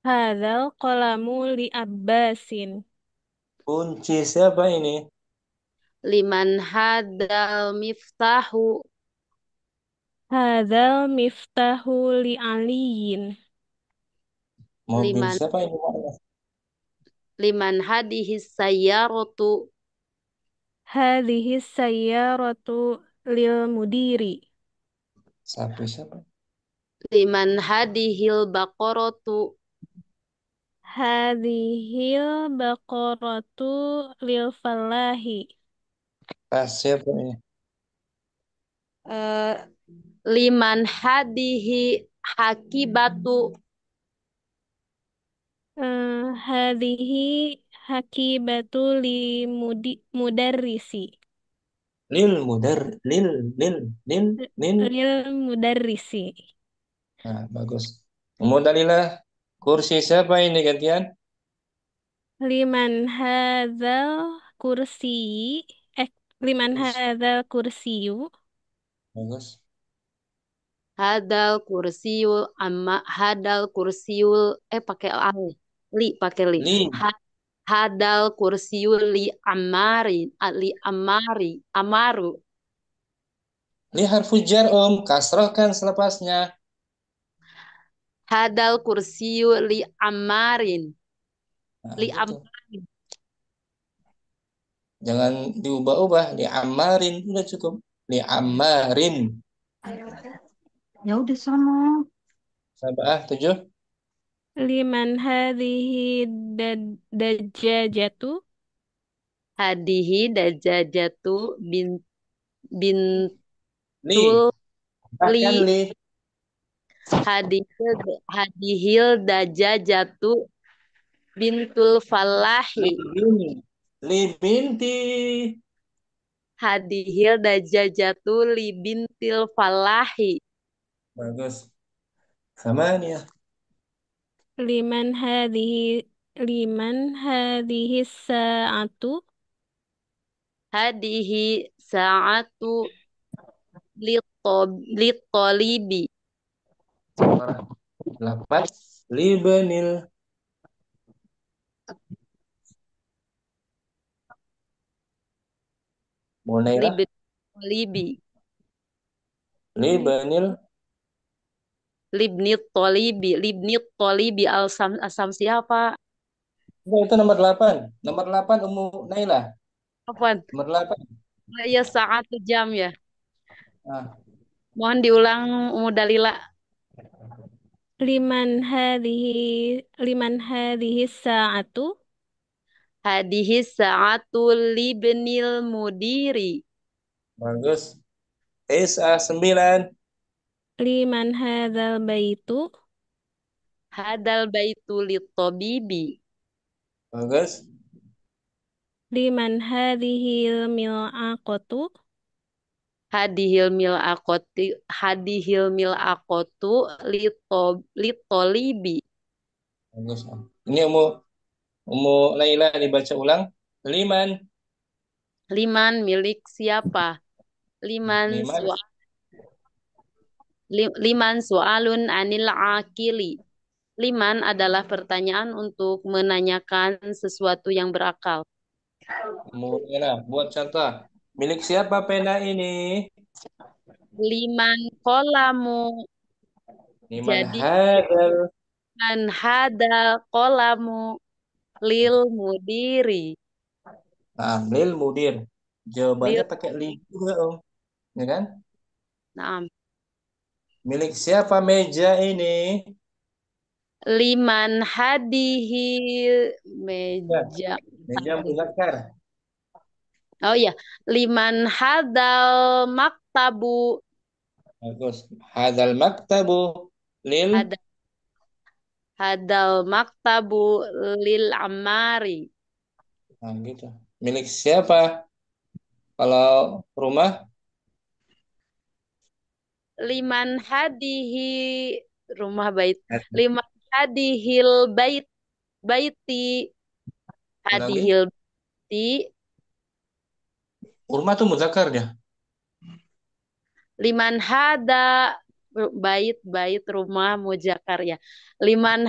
Hadzal qalamu li Abbasin. Kunci siapa ini? Liman hadzal miftahu. Hadzal miftahu li Aliyin. Mobil Liman siapa ini? liman hadihi sayyaratu. Hadhihi sayyaratu lil mudiri. Sapi siapa? Liman hadihil baqaratu. Hadhil baqaratu lil falahi. Tas siapa ini? Eh, liman hadihi hakibatu. Hadhihi hakibatu li mudarrisi. Lil. Lil mudarrisi. Nah, bagus. Ummu Dalilah, kursi siapa ini gantian? Liman hadzal kursi. Liman Bagus. hadzal kursiyu. Bagus. Hadal kursiul pakai li pakai li. Li. Hadal kursiul li amaru. Li harfu jar kasrohkan selepasnya. Hadal kursiul li amarin. Nah, Li gitu. amarin. Jangan diubah-ubah. Li amarin udah cukup. Li amarin. Ya udah sama. Sabah 7. Liman hadhihi dajjajatu. Hadihi dajajatu bintul Li. Bahkan li. li. Hadihil dajajatu bintul falahi. Li binti. Hadihil dajajatu li bintil falahi. Bagus. Samania. Liman hadhihi sa'atu. Hadihi sa'atu litolibi. 8. Libanil. Munaira. Libi. Libanil. Libnit tolibi asam siapa? Itu nomor 8. Nomor 8 Ummu Naila. Apaan? Nomor 8. Ya sa'atu jam ya. Nah, Mohon diulang Ummu Dalila. Liman hadhihi sa'atu. Hadihi sa'atu libnil mudiri. bagus. Isa 9. Liman hadzal baitu. Hadal baitu litabibi. Bagus. Liman hadhil mil'aqatu. Hadihil mil'aqatu litolibi. Bagus. Ini Ummu Laila dibaca ulang. Liman. Liman milik siapa? Liman Liman su'alun anil akili. Liman adalah pertanyaan untuk menanyakan sesuatu yang berakal. Mulailah, buat contoh. Milik siapa pena ini? Liman kolamu. Liman Jadi hadal. man hadal kolamu lil mudiri. Nah, lil mudir. Jawabannya Lil pakai li juga, Om. Ya kan? naam. Milik siapa meja ini? Liman hadihi Ya, meja. meja muzakkar. Oh iya, liman hadal maktabu. Bagus. Hadal maktabu lil. Hadal maktabu lil amari. Nah, gitu. Milik siapa? Kalau rumah, Liman hadihi rumah bait. Liman hadihil baiti. ulangi. Hadihil baiti. Rumah tuh muzakkar dia. Liman hada bait rumah mujakar ya. Liman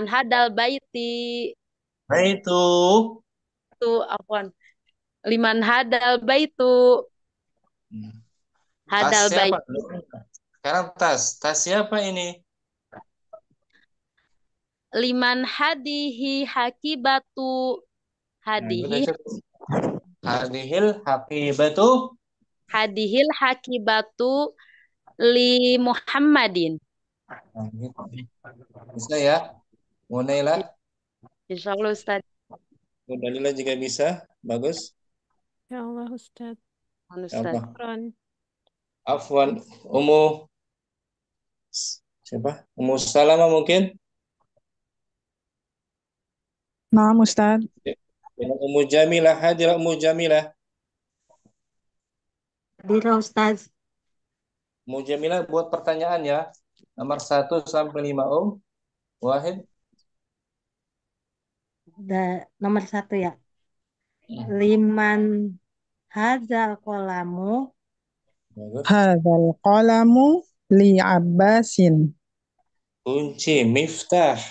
hadal baiti Nah itu. tu afwan. Liman hadal baitu Tas hadal bait. siapa? Sekarang tas. Tas siapa ini? Liman hadihi hakibatu Nah, udah hadihi cukup. Hadihil haqibatu. hadihil hakibatu li Muhammadin. Nah, gitu. Bisa ya? Mulailah. Insyaallah Ustaz. Dalilnya juga bisa. Bagus. Ya Allah Ustaz. Ustaz. Apa? Ron. Afwan. Umu. Siapa? Umu Salama mungkin? Nah, Ustaz. Umu Jamilah. Hadir Umu Jamilah. Hadir Ustaz. Umu Jamilah buat pertanyaan ya. Nomor 1 sampai 5 Wahid. Nomor 1 ya. Liman hazal kolamu. Hadzal qalamu li Abbasin. Kunci miftah.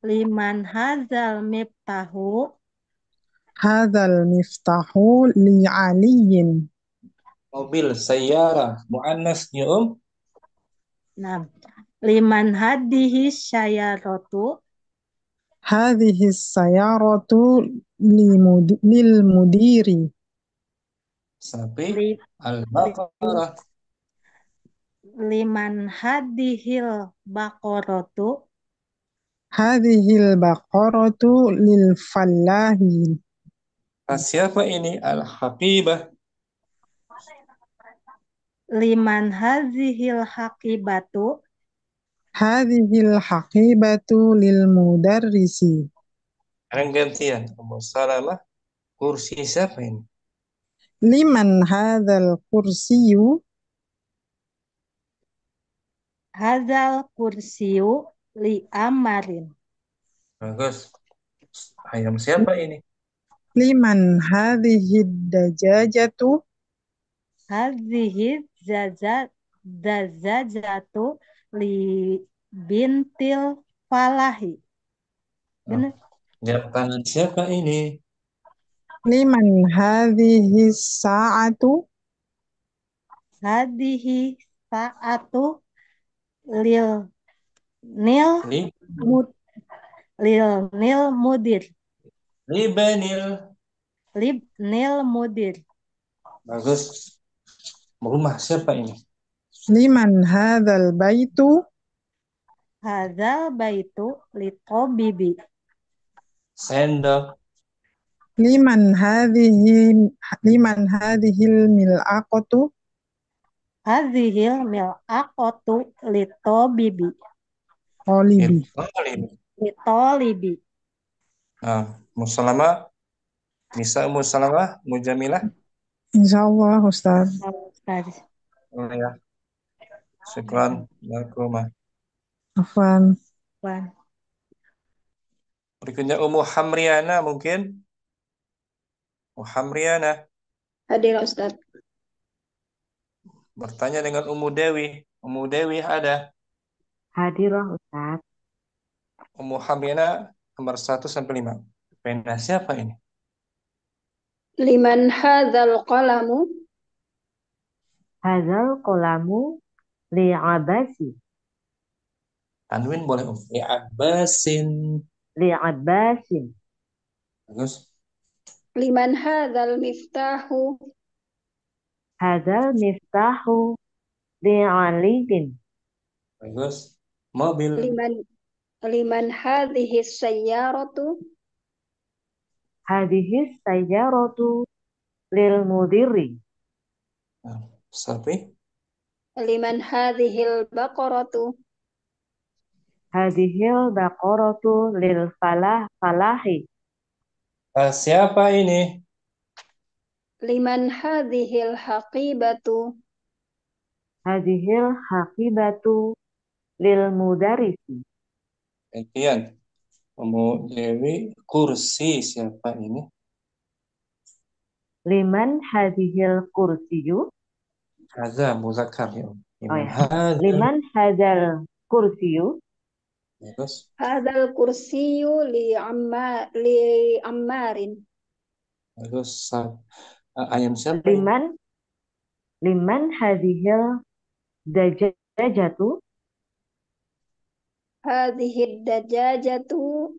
Liman hazal miftahu. Hadzal miftahu li Aliyin. Mobil, sayyara, muannasnya Nah, liman hadihi syayaratu. Hadhihi sayaratu lil mudiri. Sampai Al-Baqarah. Liman hadihil baqaratu. Hadhil baqaratu lil fallahin. Siapa ini? Al-Haqibah. Liman hadhil haqibatu. Hadhil haqibatu lil mudarrisi. Sekarang gantian. Umu Salamah. Kursi siapa ini? Liman hadzal kursiyu. Hadzal kursiyu li amarin. Bagus. Ayam siapa ini? Liman hadhihi dajajatu. Hadhihi dajajatu li bintil falahi. Benar? Jam tangan siapa ini? Liman hadhihi sa'atu. Hadhihi sa'atu lil nil mud lil nil mudir. Libanil. Lib nil mudir. Bagus. Rumah siapa ini? Liman hadzal baitu. Hadzal baitu li tabibi. Sendok. Liman hadhil mil'aqatu. Hadhil mil'aqatu li tabibi. Qalibi. Li talibi. Nah, Musalama. Bisa Musalama, Mujamilah. Insyaallah Ustaz. Ustaz. Boleh ya. Syukran. Lakumah. Afwan. Berikutnya Ummu Hamriana mungkin. Ummu Hamriana. Hadir Ustaz. Bertanya dengan Ummu Dewi. Ummu Dewi ada. Hadirah Ustaz. Ummu Hamina nomor 1 sampai 5. Pena siapa ini? Liman hadzal qalamu? Hadzal qalamu li'abasi. Tanwin boleh Li Abbasin. Li'abbasin. Bagus. Liman hadzal miftahu? Hadzal miftahu li'aliyin. Bagus. Mobil. Liman hadhihi sayyaratu? Hadhihi sayyaratu lil mudiri. Sapi. Liman hadhil baqaratu? Hadhil baqaratu lil falahi. Siapa ini? Liman hadhil haqibatu? Hadhil haqibatu lil mudarisi. Sekian. Ummu Dewi, kursi siapa ini? Liman hadhil kursiyu? Hadza muzakkar ya. Liman hadzal kursiyu? Bagus. Hadzal kursiyu li Ammarin. Bagus. Ayam siapa ini? Liman hadhil dajajatu? Hadhihi dajajatu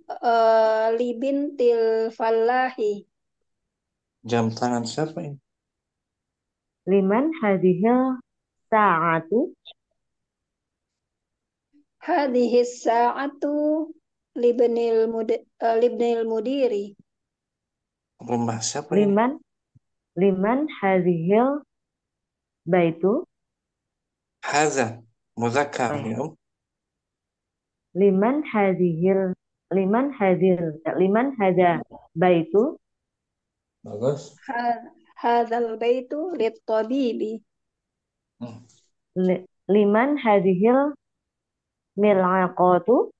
li bintil fallahi. Jam tangan siapa ini? Liman hadhil sa'atu? Hadhihi sa'atu libnil mudiri. Rumah siapa ini? Liman hadhil baitu? Hadza muzakkar ya. Liman hadza baitu? Bagus. Hadzal baitu lit tabibi. Liman hadhil mil'aqatu?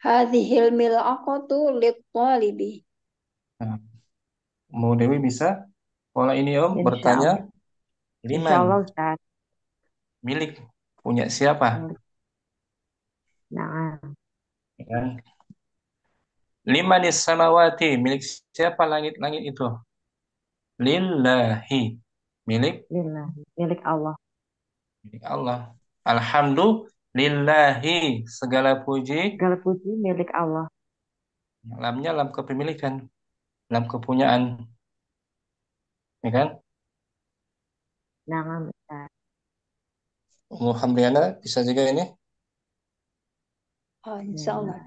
Hadhil mil'aqatu lit talibi. Mau Dewi bisa pola ini Om bertanya liman. Insyaallah Ustaz. Milik punya siapa? Nah. Ya. Limanis samawati, milik siapa langit-langit itu? Lillahi, milik Allah. Milik Allah. Alhamdulillahi, segala puji Milik Allah. Lamnya lam kepemilikan, lam kepunyaan, ya kan? Nah, Ustaz. Ummu Hamriana bisa juga ini? Oh, insyaallah.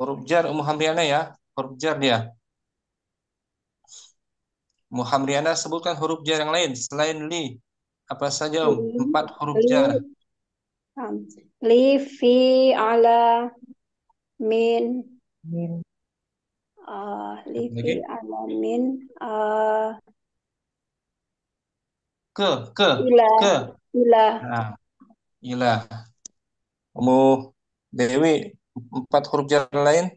Huruf jar Ummu Hamriana ya, huruf jar dia. Ummu Hamriana sebutkan huruf jar yang lain selain li. Apa saja Om? 4 huruf jar. Li, fi, ala, min. Li, fi, ala, min. Ilah. Nah, ilah. Ummu Dewi 4 huruf jar lain?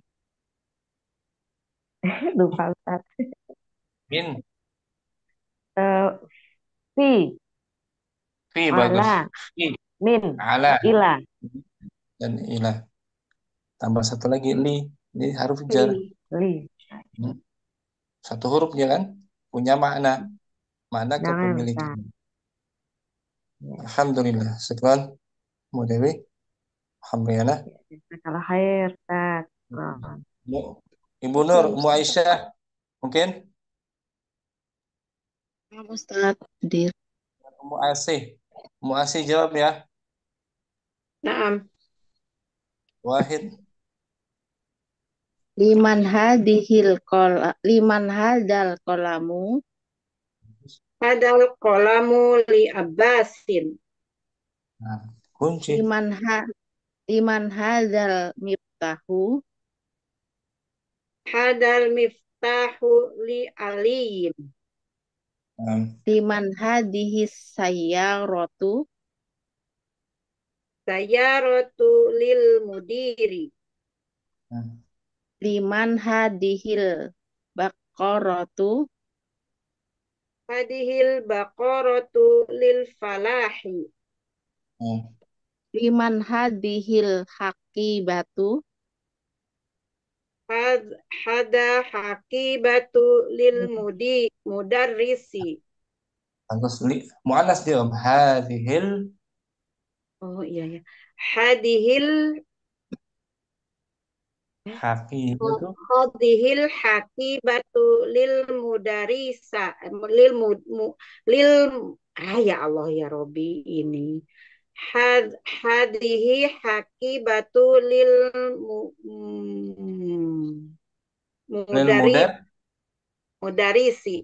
Lupa Ustaz. Min. Fi bagus. Fi. Min. Ala. Ilah. Dan ilah. Tambah satu lagi li. Ini huruf jar. Li. Satu huruf ya kan? Punya makna. Makna kepemilikan. Alhamdulillah. Sekian Ummu Dewi. Alhamdulillah. Kalau khair Ustaz. Ibu Nur, Ummu Aisyah. Mungkin? Ustaz, hadir. Ummu Asih. Ummu Asih jawab ya. Naam. Wahid. Liman hadzal qalamu? Hadzal qalamu li Abbasin. Nah, kunci. Liman hadzal miftahu? Hadzal miftahu li Aliyin. Liman hadhihi sayyaratu? Sayyaratu lil mudiri. Liman hadhil baqaratu? hadhil baqaratu lil falahi. Liman hadhil haqibatu. Hada haqibatu lil mudarrisi. Bagus. Mu'annas dia hadhil. Oh iya ya. Hadhil Haqibatu. hadhil haqibatu lil mudarrisa lil lil ya Allah ya Robi ini. Hadhihi haqibatu lil Lil mudarisi.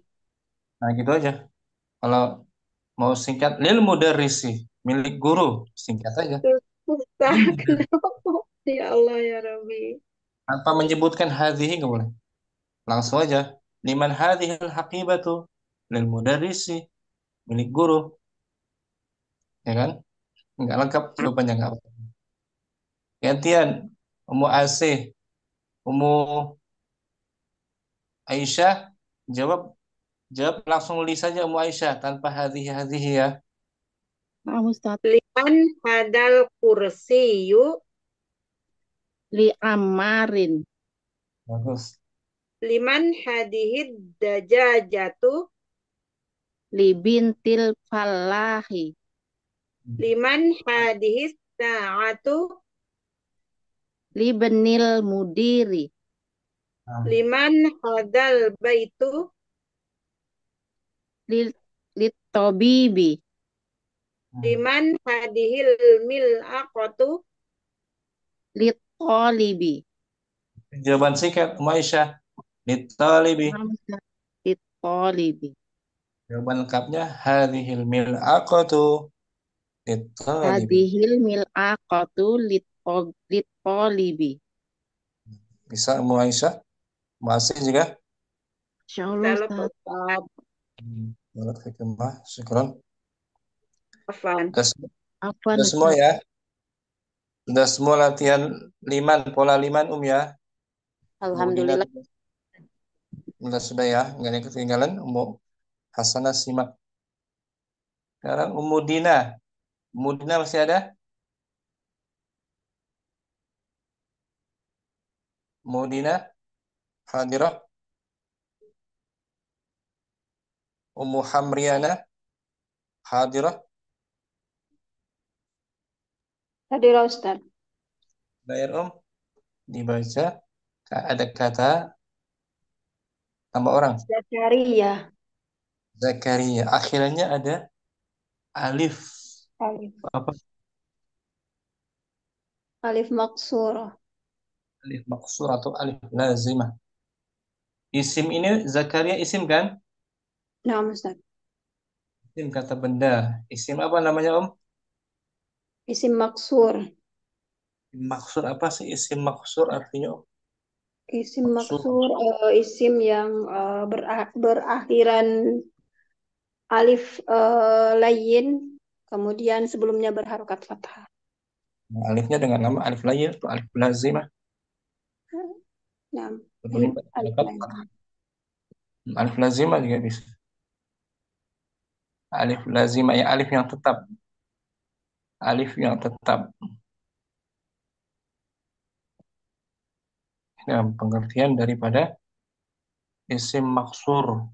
Nah gitu aja. Kalau mau singkat lil mudarrisi, milik guru, singkat aja. Susah kenapa? Ya Allah ya Robi. Tanpa menyebutkan hadhihi nggak boleh. Langsung aja. Liman hadhil haqibatu lil mudarrisi, milik guru. Ya kan? Nggak lengkap jawabannya nggak apa. Gantian Ummu Asih, Ummu Aisyah jawab langsung li saja Ummu Aisyah tanpa hadhihi ya. Nah, Ustaz. Liman hadal kursiyu Li amarin. Bagus. Liman hadihid dajajatu Li bintil falahi. Liman hadihis sa'atu Li benil mudiri. Liman hadal baitu Li tobibi. Liman hadihil mil'aqatu Li tolibi. Jawaban singkat Ummu Aisyah. Litalibi. Li tolibi. Jawaban lengkapnya hadhil mil'aqatu litalibi. Hadhil mil'aqatu li tolibi. Bisa Ummu Aisyah? Masih juga? Insyaallah Ustaz. Menurut hikmah, syukron. Afwan. Sudah semua ya? Sudah semua latihan pola liman ya? Alhamdulillah. Sudah ya, nggak ada yang ketinggalan. Ummu Hasanah simak. Sekarang Ummu Dina. Ummu Dina masih ada? Ummu Dina hadirah. Ummu Hamriana hadirah. Hadirah Ustaz. Bayar dibaca ada kata tambah orang. Zakaria. Zakaria. Akhirnya ada alif. Apa? Alif maksur. Alif maksur atau alif lazimah. Isim ini Zakaria isim kan? Nah, Ustaz. Isim kata benda. Isim apa namanya Isim maksur. Maksur apa sih isim maksur artinya Isim maksur isim yang berakhiran alif layin, kemudian sebelumnya berharokat fathah. Nah, alifnya dengan nama alif layin atau alif lazimah. Nah, alif lazimah juga bisa. Alif lazimah ya alif yang tetap. Alif yang tetap. Nah, pengertian daripada isim maksur.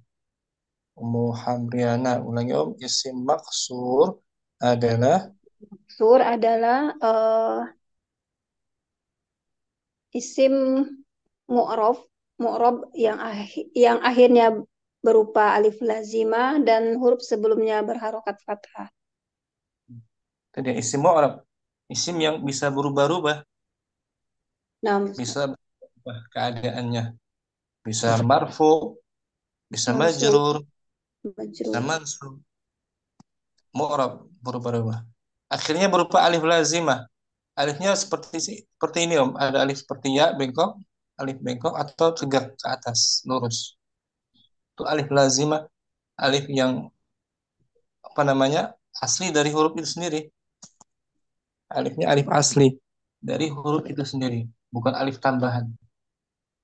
Ummu Hamriana, ulangi isim maksur adalah isim mu'rab yang akhirnya berupa alif lazimah dan huruf sebelumnya berharokat fathah. Tadi isim mu'rab, isim yang bisa berubah-ubah. Nah, bisa berubah keadaannya. Bisa marfu, bisa majrur, bisa mansub. Mu'rab berubah-ubah. Akhirnya berupa alif lazimah. Alifnya seperti ini ada alif seperti ya bengkok, alif bengkok atau tegak ke atas lurus. Itu alif lazimah, alif yang asli dari huruf itu sendiri. Alifnya alif asli dari huruf itu sendiri, bukan alif tambahan.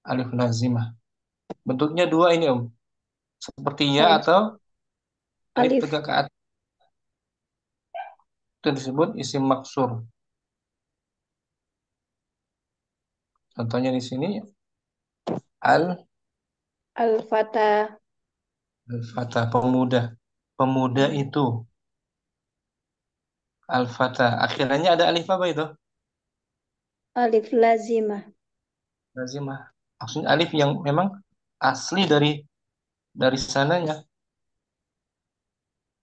Alif lazimah. Bentuknya dua ini seperti ya atau Alif Alif. tegak ke atas. Itu disebut isim maksur. Contohnya di sini Al-Fata. al-fata, pemuda. Pemuda itu. Al-fata. Akhirnya ada alif apa itu? Alif lazimah. Lazimah. Maksudnya alif yang memang asli dari sananya.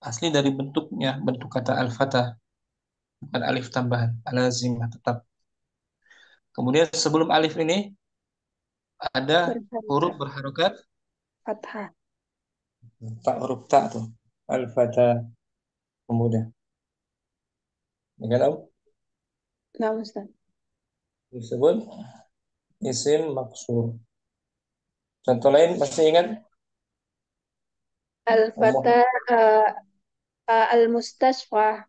Asli dari bentuknya, bentuk kata al-fata. Bukan alif tambahan. Al-lazimah tetap. Kemudian sebelum alif ini ada huruf Berharokat. berharokat. Fathah. Tak, huruf tak tuh. Al-fata, pemuda. Ya kan, Om? Nah, Ustaz. Disebut isim maksur. Contoh lain masih ingat? Al-Fata. Al-Mustasfa.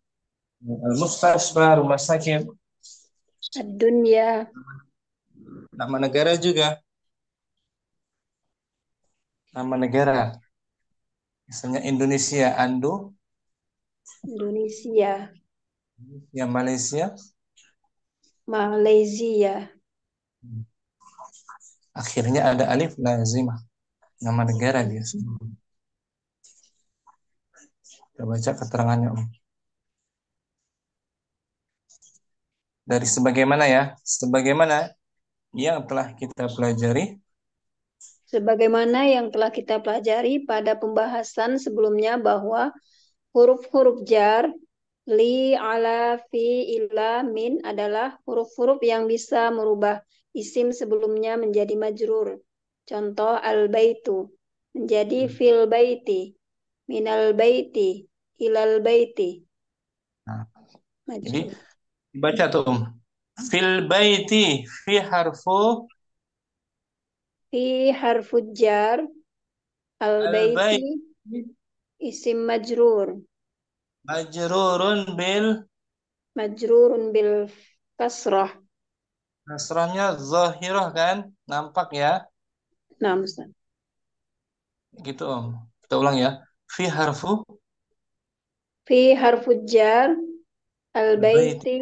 Al-Mustasfa, rumah sakit. Ad-Dunya. Nama negara juga. Nama negara. Misalnya Indonesia, Indonesia. ya Malaysia. Malaysia. Akhirnya ada alif lazimah. Nama negara dia. Kita baca keterangannya, Om. Dari sebagaimana ya? Sebagaimana yang telah kita pelajari. Sebagaimana yang telah kita pelajari pada pembahasan sebelumnya bahwa huruf-huruf jar, li, ala, fi, ila, min adalah huruf-huruf yang bisa merubah isim sebelumnya menjadi majrur. Contoh al-baitu menjadi fil baiti, minal baiti, ilal baiti. Nah, jadi Majrur. dibaca tuh, Om. Fil baiti, fi Harfu jar, al-baiti al-baiti isim majrur. majrurun Majrurun bil kasrah. kasrahnya zahirah kan? Nampak ya? Nah, Ustaz. Gitu, Om. Kita ulang ya. Fi Harfu jar, al-baiti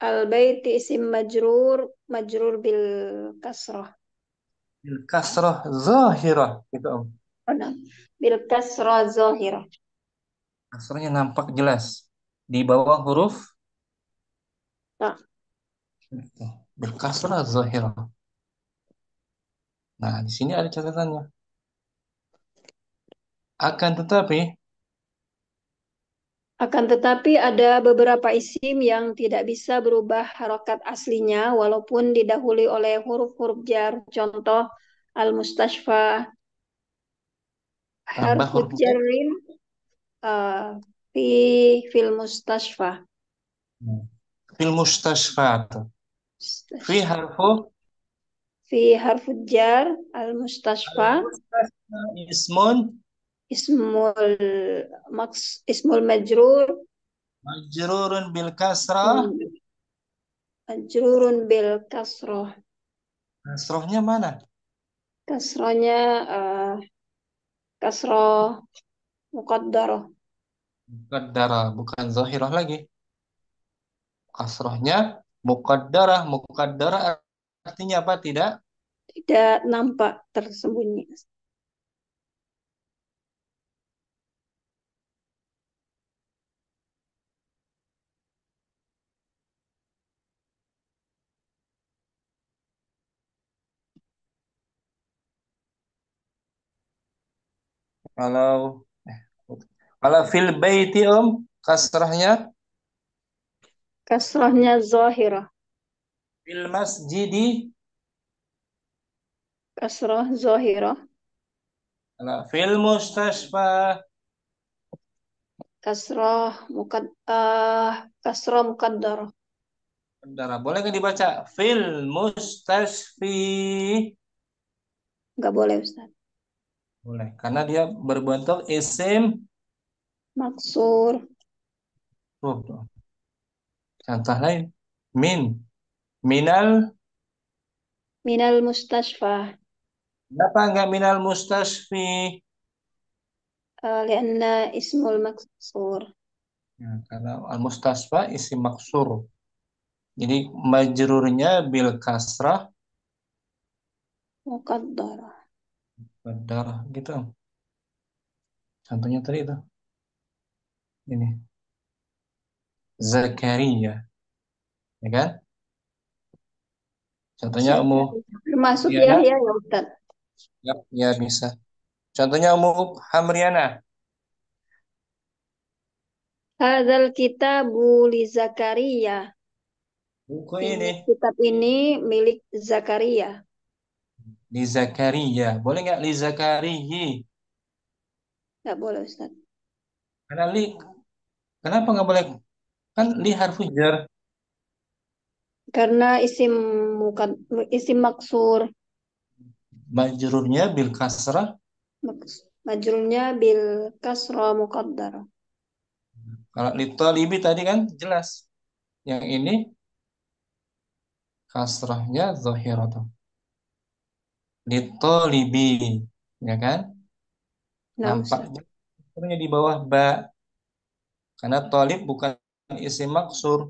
al-baiti isim majrur bil kasrah. bil kasrah zahirah. Gitu, Om. Oh, nah. Bil kasrah zahirah. Kasrahnya nampak jelas. Di bawah huruf Nah, bil kasrah zahirah. Nah, di sini ada catatannya. Akan tetapi ada beberapa isim yang tidak bisa berubah harokat aslinya walaupun didahului oleh huruf-huruf jar. Contoh al-mustashfa, tambah harfu huruf jar. jarrin fi fil mustashfa. Fil mustashfa. Fi harfu jar al-mustashfa ismul majrur majrurun bil kasrah. Majrurun bil kasrah. Kasrahnya mana? Kasrahnya kasrah muqaddarah. Muqaddarah, bukan zahirah lagi. Kasrahnya muqaddarah. Muqaddarah artinya apa? Tidak nampak, tersembunyi. Kalau fil baiti, Om, kasrahnya Zahirah. fil masjidi. Kasrah zahirah. Kalau fil mustashfa. Kasrah muqaddarah. Boleh nggak dibaca? Fil mustashfi. Nggak boleh, Ustaz. Boleh, karena dia berbentuk isim maksur. Contoh lain. Minal mustashfa. Kenapa enggak minal mustashfi? lianna ismul maksur. Ya, karena al-mustasfa isim maksur. Jadi majrurnya bil kasrah Muqaddara. darah gitu. Contohnya tadi itu. Ini Zakaria, ya kan? Contohnya Ummu Termasuk Hamriana, Yahya ya Ustaz. ya bisa. Contohnya Ummu Hamriana. Hadzal kitabu li Zakaria. Buku Ini ini kitab ini milik Zakaria. li Zakaria. Boleh nggak li Zakariyi? Nggak boleh Ustaz. Karena li, kenapa nggak boleh? Kan li harfu jar. Karena isim maksur. Majrurnya bil kasrah. Majrurnya bil kasra muqaddara. Kalau li talibi tadi kan jelas. Yang ini kasrahnya zahiratun. Li talibi, ya kan? Nah, Ustaz. Nampaknya kasrahnya di bawah ba. Karena talib bukan isim maksur,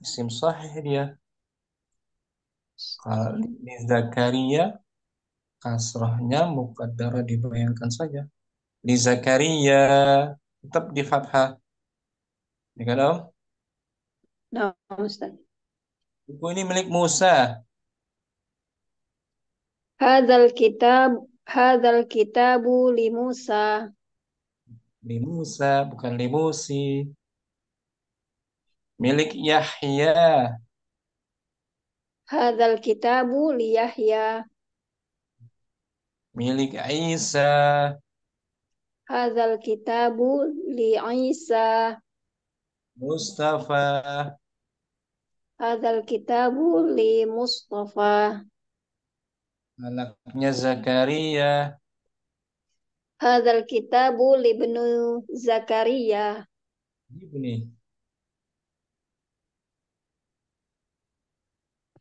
isim sahih dia. Kalau li Zakaria kasrahnya muqaddara dibayangkan saja. Li Zakaria tetap di fathah. Ya kan, Om? Nah, Ustaz. Buku ini milik Musa. Hadzal kitabu li Musa. Li Musa bukan li Musi. Milik Yahya. Hadzal kitabu li Yahya. Milik Isa. Hadzal kitabu li Isa. Mustafa. Hadzal kitabu li Mustafa. Anaknya Zakaria. Hadzal kitabu li ibnu Zakaria. Libni.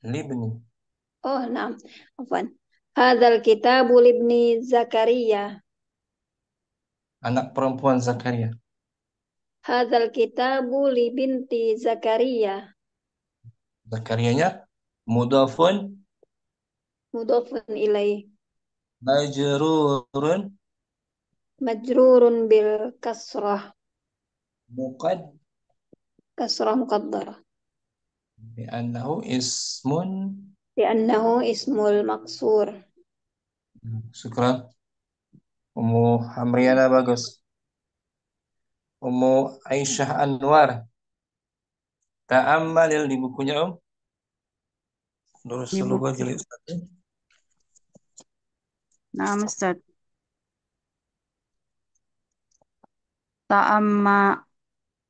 Libni. Oh, nah. Afwan. Hadzal kitabu li ibni Zakaria. Anak perempuan Zakaria. Hadzal kitabu li binti Zakaria. Zakarianya mudafun Mudhafun ilaih. majrurun Majrurun bil kasrah. muqad Kasrah muqaddarah. bi'annahu ismun. Li'annahu ismul maksur. Syukran. Ummu Hamriana bagus. Ummu Aisyah Anwar. Ta'ammalil di bukunya Om. Terus Di lupa buku. jilid 1. Nah, Ustaz. Ta'amma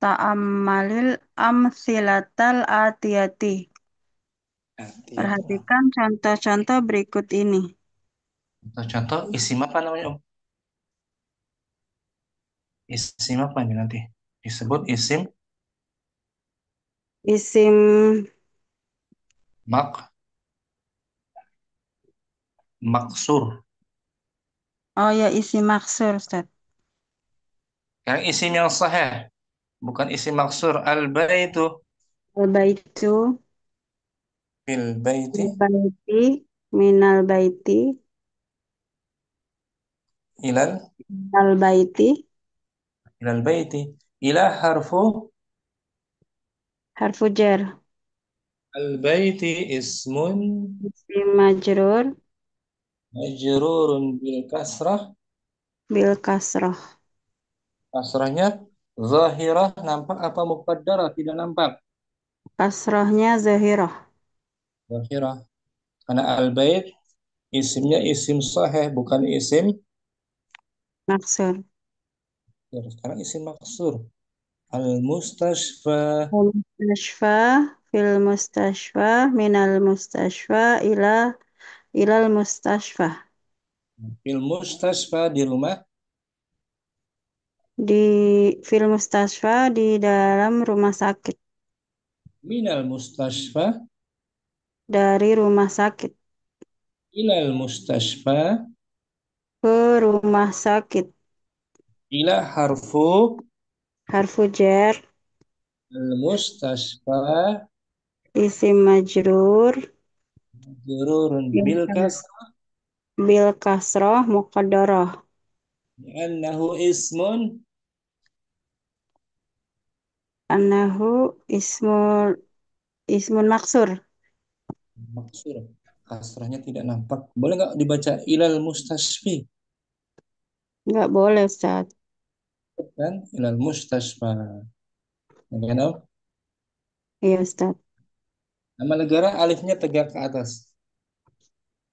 Ta'ammalil amsilatal atiyati. Perhatikan contoh-contoh berikut ini. Contoh isim apa namanya Om? Isim apa ini nanti? Disebut isim Isim maksur. Oh ya, isim maksur, Ustaz. Yang isim yang sahih, bukan isim maksur. Al-baitu Al-baitu fil baiti baiti minal baiti ilal al-baiti ilal baiti ila harfu jar al-baiti ismun isim majrur majrurun bil kasrah. bil kasrah. Kasrahnya zahirah, nampak apa muqaddarah? Tidak nampak. Kasrahnya zahirah. Zahirah. Karena al-bait isimnya isim sahih, bukan isim Maksur. karena isim maksur. Al-mustashfa Mustashfa fil mustashfa minal mustashfa ilal mustashfa. fil mustashfa di rumah, Di fil mustashfa di dalam rumah sakit. minal mustashfa Dari rumah sakit ilal mustashfa ke rumah sakit. Ila harfu harfu jar, al-mustashfa isim majrur, majrurun bil kasrah bil kasroh muqaddarah, li'annahu ismun annahu ismun maksur. maksur. Kasrahnya tidak nampak. Boleh nggak dibaca ilal mustashfi? Nggak boleh, Ustaz. Kan? Ilal mustashfa. Ya kan, Om? Iya, Ustaz. Nama negara alifnya tegak ke atas.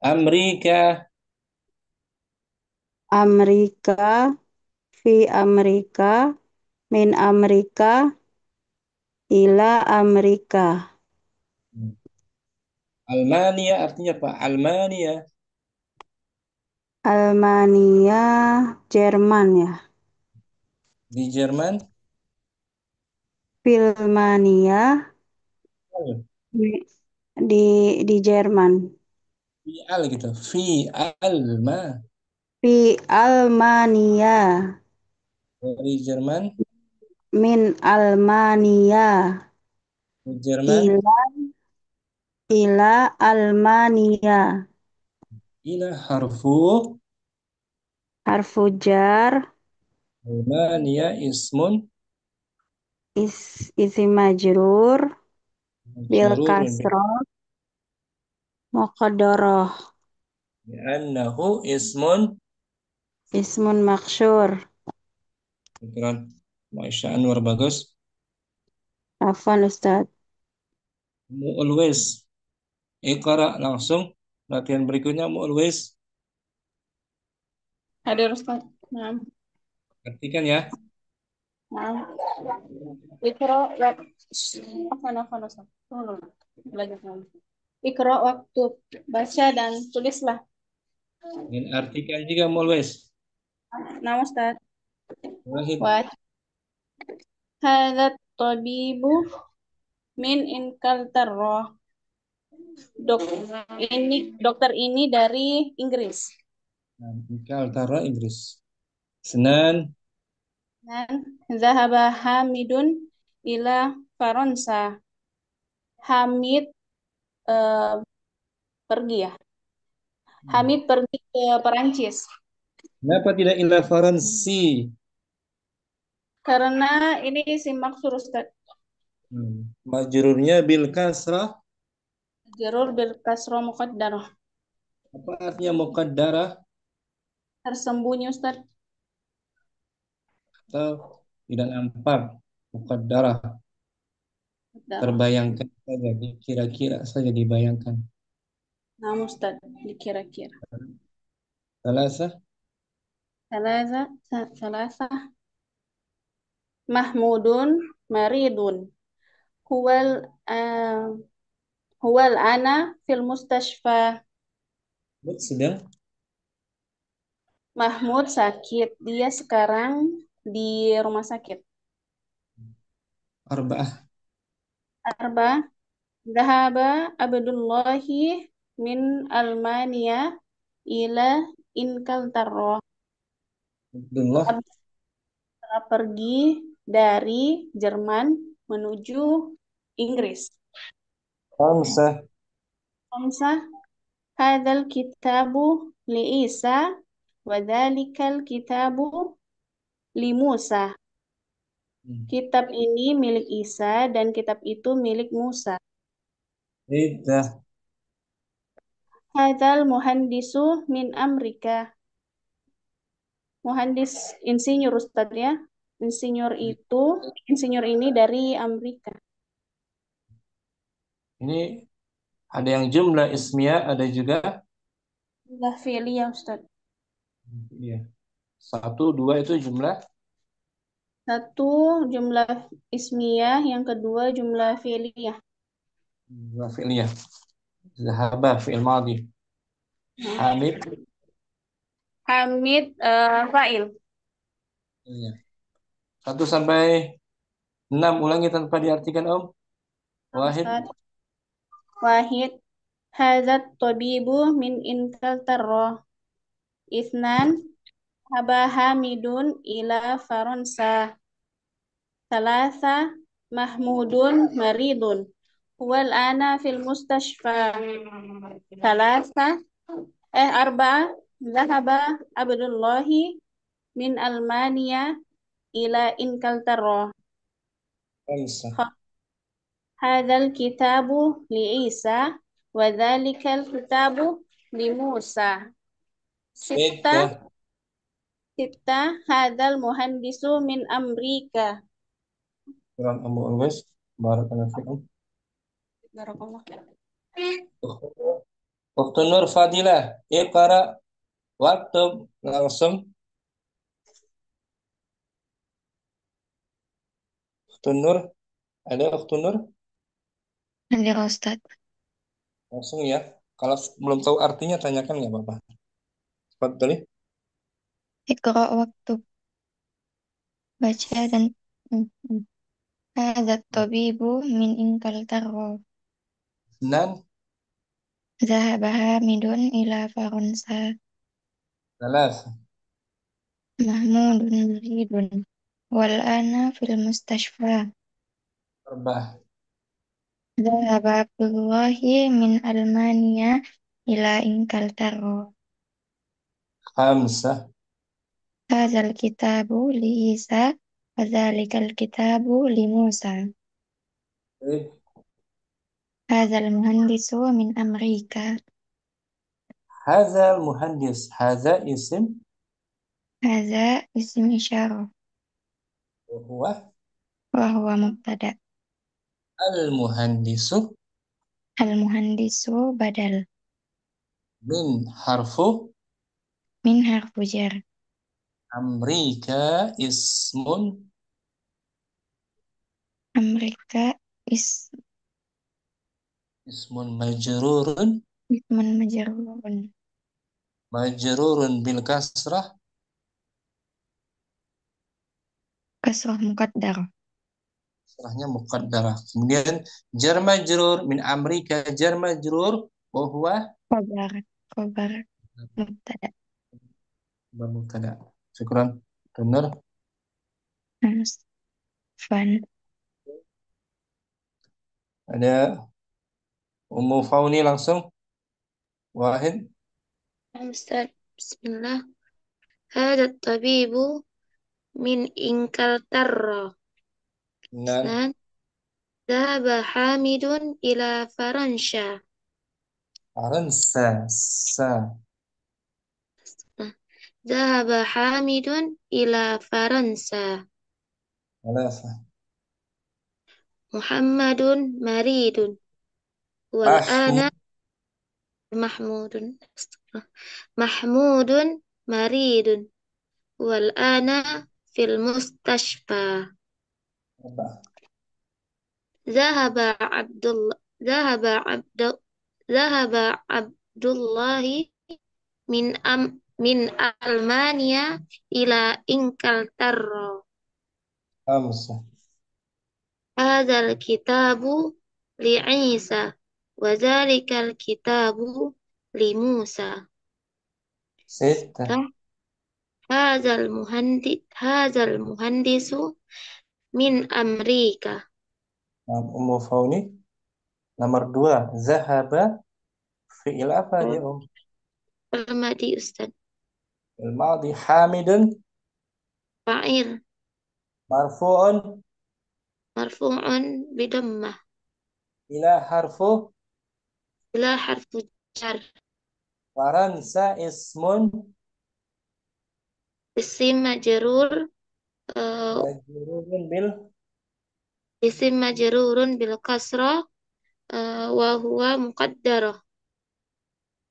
Amerika, Amerika, fi Amerika, min Amerika, ila Amerika. Almania artinya apa? Almania Almania, Jerman ya. di Jerman. Filmania, di Jerman. Fi'al gitu. Fi'al ma Fi Almania, dari Jerman. min Almania, Di Jerman. ila Almania. Ila harfu Harfu jar, Almania ismun isim majrur, bil majrurun kasroh, muqaddarah, li'annahu ismun. ismun maksyur. Keren. Masya Anwar bagus. Afwan, Ustaz. Mu'ulwis. Iqra langsung. Latihan berikutnya mu'ulwis. Hadir Ustaz. Nah, Artikan ya. nah. Ikro apa Ustaz? Tunggu dulu. Belajar lagi. Ikro waktu baca dan tulislah. Dan artikan juga mu'ulwis. Nah, Ustaz. Wahid. Wah. Hadat tabibu min inkaltarroh. Dokter ini dari Inggris. Kaltara Inggris. Senan. Dan zahaba Hamidun ila Faransa. Hamid pergi ya. Hamid pergi ke Perancis. Kenapa tidak ila Faransi? Karena ini isim maksur Ustaz. Majrurnya bil kasrah. Jarur bil kasroh muqaddarah. Apa artinya muqaddarah? Tersembunyi Ustaz. Atau tidak nampak. Muqaddarah. Terbayangkan saja, kira-kira saja dibayangkan. Nah, Ustaz, dikira-kira. Salasa. Salasa. Mahmudun maridun. Huwal ana fil mustashfa. Sedang. Mahmud sakit. Dia sekarang di rumah sakit. Arba'ah. Dhahaba Abdullahi min Almania ila Inkaltarro. Abdullah Pergi dari Jerman menuju Inggris. Khamsah. Hadzal kitabu li Isa wa dzalikal kitabu li Musa. Kitab ini milik Isa dan kitab itu milik Musa. Hadzal muhandisu min Amerika. Muhandis insinyur Ustaz ya. Insinyur ini dari Amerika. Ini ada yang jumlah ismiyah, ada juga Jumlah fi'liyah Ustaz. Iya. 1, 2 itu jumlah. 1 jumlah ismiyah, yang kedua jumlah fi'liyah. Jumlah fi'liyah. Zahaba fi'il madhi. Hamid. Fa'il. Iya. 1 sampai 6 ulangi tanpa diartikan Om. Wahid. Wahid. Hadzat tabibu min Inkaltarro. Isnan. Haba Hamidun ila Faransa. Salasa Mahmudun maridun. Huwal ana fil mustashfa. Salasa Arba'ah Zahaba Abdullahi min Almania ila Inkaltara. خمسة Hadzal kitabu li Isa wa dzalikal kitabu li Musa. Sitta ستة Sitta hadzal muhandisu min Amrika. Quran Abu Alwes Barakallahu fikum. Barakallah. Waktu Nur Fadilah Iqra waktu langsung Waktu Nur ada Waktu Nur Ada Ustaz. langsung ya. Kalau belum tahu artinya tanyakan nggak apa-apa. Cepat tadi. Iqra waktu baca dan Hadzat tabibu min Inkaltara. Nan Zahaba Hamidun ila Faransa. Salas Mahmudun maridun. Wal ana fil mustashfa. Arbah Zahaba Abdullahi min Almania ila Inkaltara. Khamsah Hadzal kitabu li Isa wa dzalikal kitabu li Musa. Hadzal muhandisu min Amrika. Hadza muhandis. Hadza isim Hadza isim isyarah huwa wa huwa mubtada. al-muhandisu Al muhandisu badal min harfu min harfu jar. Amrika ismun Amrika ismun majrurun ismun majrurun majrurun bil kasrah kasrah muqaddarah. kasrahnya muqaddarah. Kemudian jar majrur min Amrika jar majrur wa huwa Khabar mubtada. mubtada. Syukran. Benar. Fan Ada Ummu Fauni langsung. Wahid. Ustaz, Bismillah. Hada tabibu min Inkaltara. Nan Dhahaba Hamidun ila Faransa. Faransa sa Dhahaba Hamidun ila Faransa. Thalatha Muhammadun maridun. Wal ana Mahmudun. Mahmudun maridun. Wal ana fil mustashfa. Zahaba Abdullahi min Almania ila Inkaltara. Khamsa Hadzal kitabu li Isa wa dzalikal kitabu li Musa. Sitta Hadzal muhandisu min Amrika. Ummu Fauni nomor 2 zahaba fi'il apa dia Al-Madi Ustaz. Al-madi hamidun Fa'il marfu'un marfu'un bidammah ila harfu ila harfu jar. Faransa ismun Isim majrur majrurun bil isim majrurun bil kasrah wa huwa muqaddarah.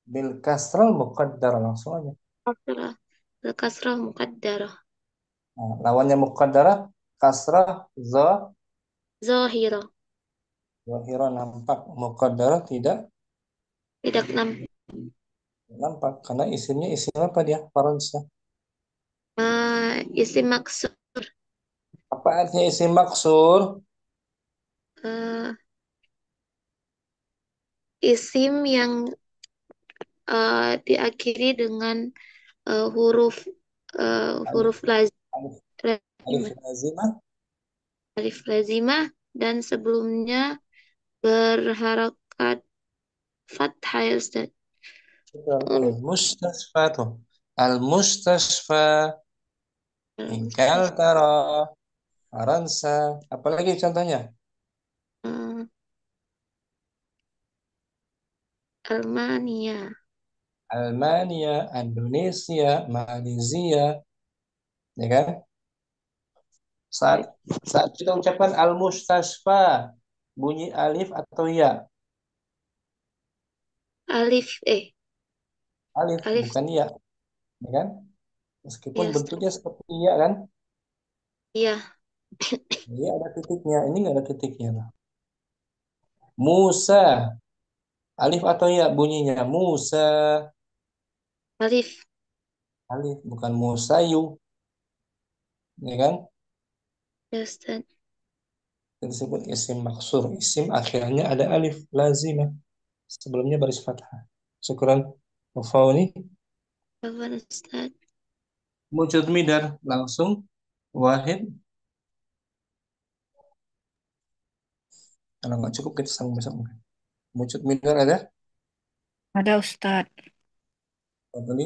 bil kasrah muqaddar langsung aja. Kasrah bil kasrah muqaddarah. Nah, lawannya muqaddarah kasrah Zahira zahira nampak muqaddarah tidak tidak nampak karena isimnya isim apa dia Faransa. isim maksur. Apa artinya isim maksur? Isim yang diakhiri dengan huruf huruf Alif, lazimah, lazimah. alif lazimah, dan sebelumnya berharokat fathah ya Ustaz. Al-Mustasfa tuh. Al-Mustasfa. Ingkal tara. Faransa. Apalagi contohnya? Eh, Armania, Almania, Indonesia, Malaysia, ya kan? Saat saat kita ucapkan al-mustasfa, bunyi alif atau ya? alif, Alif, alif, bukan ya, ya kan? Meskipun ya Ustaz. bentuknya seperti ya kan? Iya, Ya ada titiknya, ini nggak ada titiknya. Musa, alif atau ya bunyinya? Musa, alif, alif, bukan Musayu, ya kan? ya Ustaz. Itu disebut isim maksur. Isim akhirnya ada alif lazimah. Sebelumnya baris fathah. Syukuran Mufauni. Afwan Ustaz. Wujud midar langsung wahid. Kalau nggak cukup kita sambung besok mungkin. Wujud midar ada? Ada Ustaz. Tadi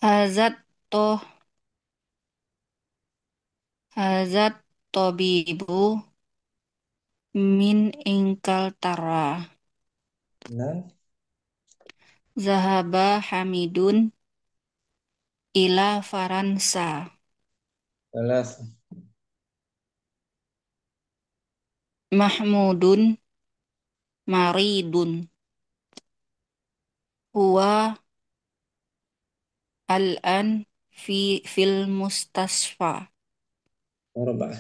Hazat toh hazat tobibu min ingkal tara. nah Zahaba Hamidun ila Faransa. salah Mahmudun maridun. Huwa al-an fil mustasfa. arba'ah.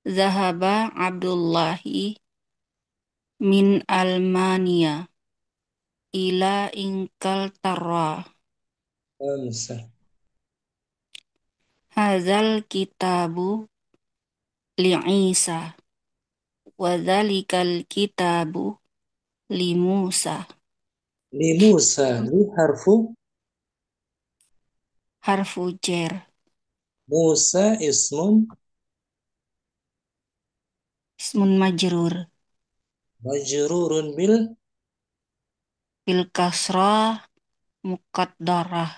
Zahaba Abdullahi min Almania ila Ingkaltara. Khamsah. Hazal kitabu li Isa wa dzalikal kitabu li Musa. Li Musa li harfu Harfu jar. Musa ismun Ismun majrur majrurun bil bil kasrah muqaddarah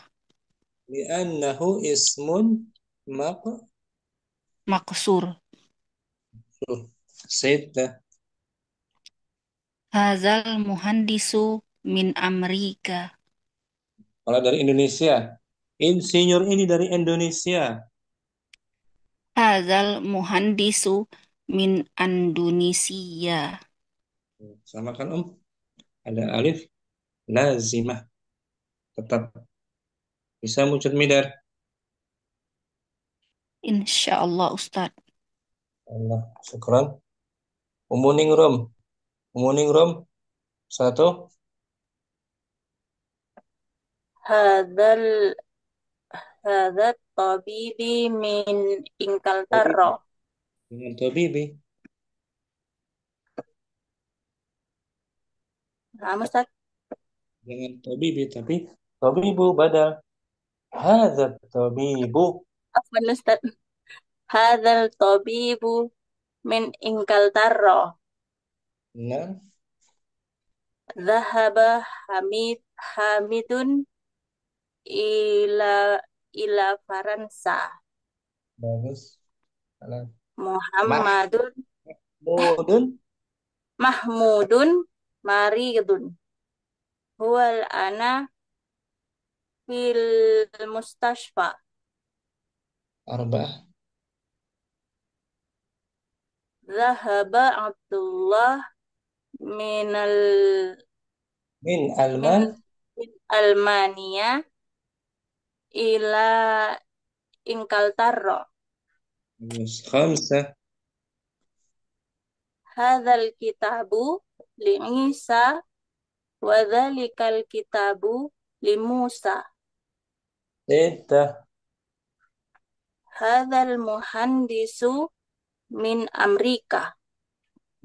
li'annahu ismun maqsur. maksur. Sita. Hazal muhandisu min Amerika. Kalau dari Indonesia, insinyur ini dari Indonesia. Hazal muhandisu min Indonesia. Sama kan Ada alif lazimah. Tetap bisa wujud midar. Insyaallah Ustaz. Allah, syukran. Umuningrum. Umuningrum. Satu. Hadal hadat tabibi min Ingkaltara. Dengan tabibi. Nah, Ustaz. Dengan tabibi, tapi tabibu badal. Hadat tabibu. Afwan Ustaz. Hadal tabibu min Ingkaltara. Nah, Zahaba Hamidun ila ila Faransa. bagus. Salah. Muhammadun Mahmudun. Mahmudun maridun. Huwal ana fil mustashfa. Arba'ah. Zahaba Abdullah minal Min min alman. min Almania ila Ingkaltara. Khamsah. Hadzal kitabu li Isa wa dzalikal kitabu li Musa. Sita. Hadzal muhandisu min Amerika.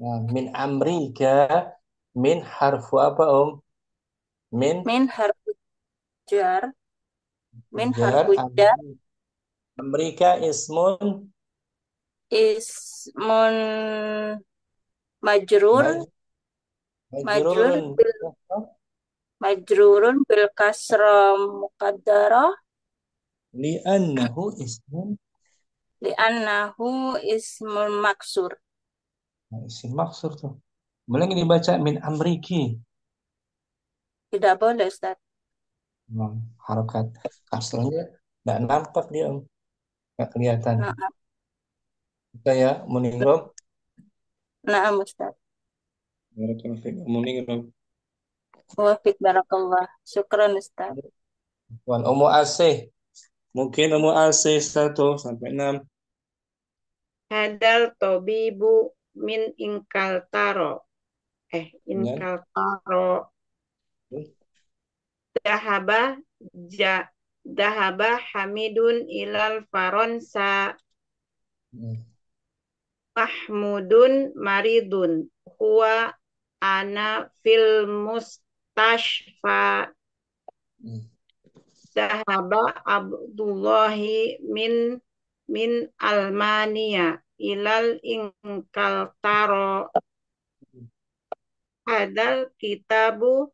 Nah, min Amerika. Min harfu apa Min Min harfu jar. Min jar. harfu jar. Amrika ismun Ismun majrur. Majrur majrurun bil majrurun bil kasra muqaddarah li'annahu ismun. li'annahu ismun maksur. Isim maksur tuh. Boleh nggak dibaca min amriki? Tidak boleh, Ustaz. Harokat kasrahnya nggak nampak dia, nggak kelihatan. Na'am. Kita ya, Muningrom. Na'am, Ustaz. Barakallahu fiik, Muningrom. Wafik barakallah. Syukran, Ustaz. Wan Umu Asih. Mungkin Umu Asih 1 sampai 6. Hadal tobibu min inkaltaro. Inkaltaro. Dahaba Hamidun ilal Faronsa. Mahmudun maridun. Huwa ana fil mustashfa. Dahaba Abdullahi min Almania ilal inkaltaro. Hadal kitabu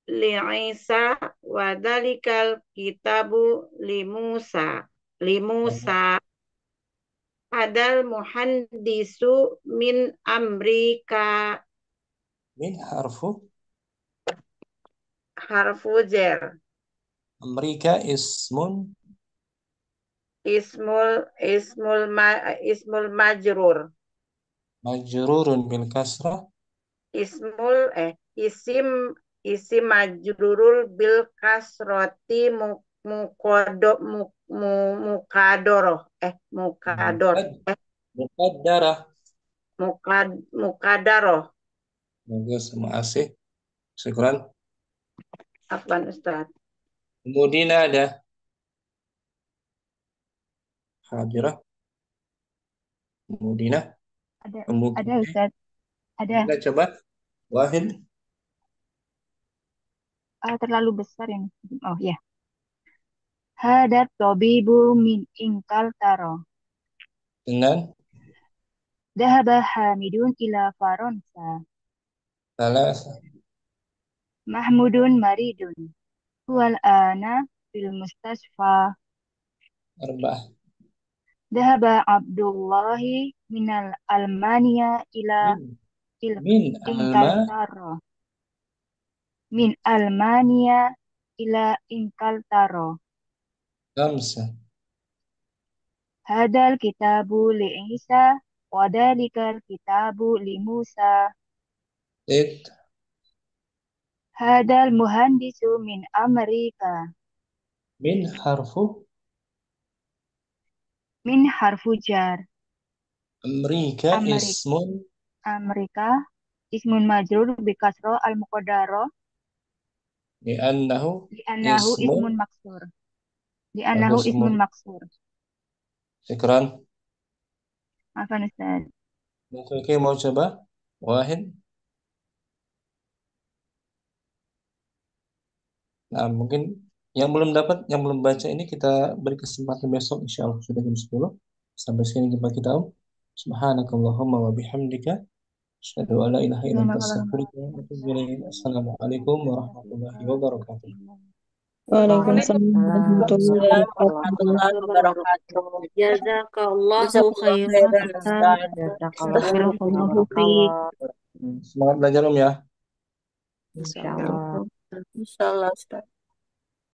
li Isa wa dalikal kitabu li Musa. Hadal muhandisu min Amrika. Min harfu Jar. Amrika ismun Ismul majrur. majrurun bil kasrah. Isim majrurul bil kasroti mukadoroh. Mukadaroh. Bagus, Umu Asih. Syukran. Apaan, Ustaz? Kemudian ada Hadirah. Kemudian Ada Ustaz. Ada. Kita coba. Wahid. Terlalu besar ini. Oh ya. Hadat tobibu min inkaltaro. Dengan Dahaba Hamidun ila Faronsa. salah Mahmudun maridun. Huwal ana fil mustashfa. arba'ah. Dahaba Abdullahi minal Almania ila Inkaltaro. Min Almania ila Inkaltaro. Khamsa. Hadal kitabu li Isa wa dalikal kitabu li Musa. Hadal muhandisu min Amerika. Min harfu jar. Amrika ismun Amerika ismun majrur bi kasro al muqaddaro li'annahu ismun maksur. Li'annahu ismun maksur. Syukran. Afan Ustaz. Oke, mau coba? Wahid. Nah, mungkin yang belum dapat, yang belum baca ini kita beri kesempatan besok insyaallah sudah jam 10. Sampai sini jumpa kita. Subhanakallahumma wa bihamdika asyhadu an la ilaha illa anta astaghfiruka wa atubu ilaik. Assalamualaikum warahmatullahi wabarakatuh. Waalaikumsalam warahmatullahi Warahmatullahi wabarakatuh. Jazakallahu khairan. Barakallahu fiik. Semangat belajar ya. Insyaallah. Insyaallah, Ustaz.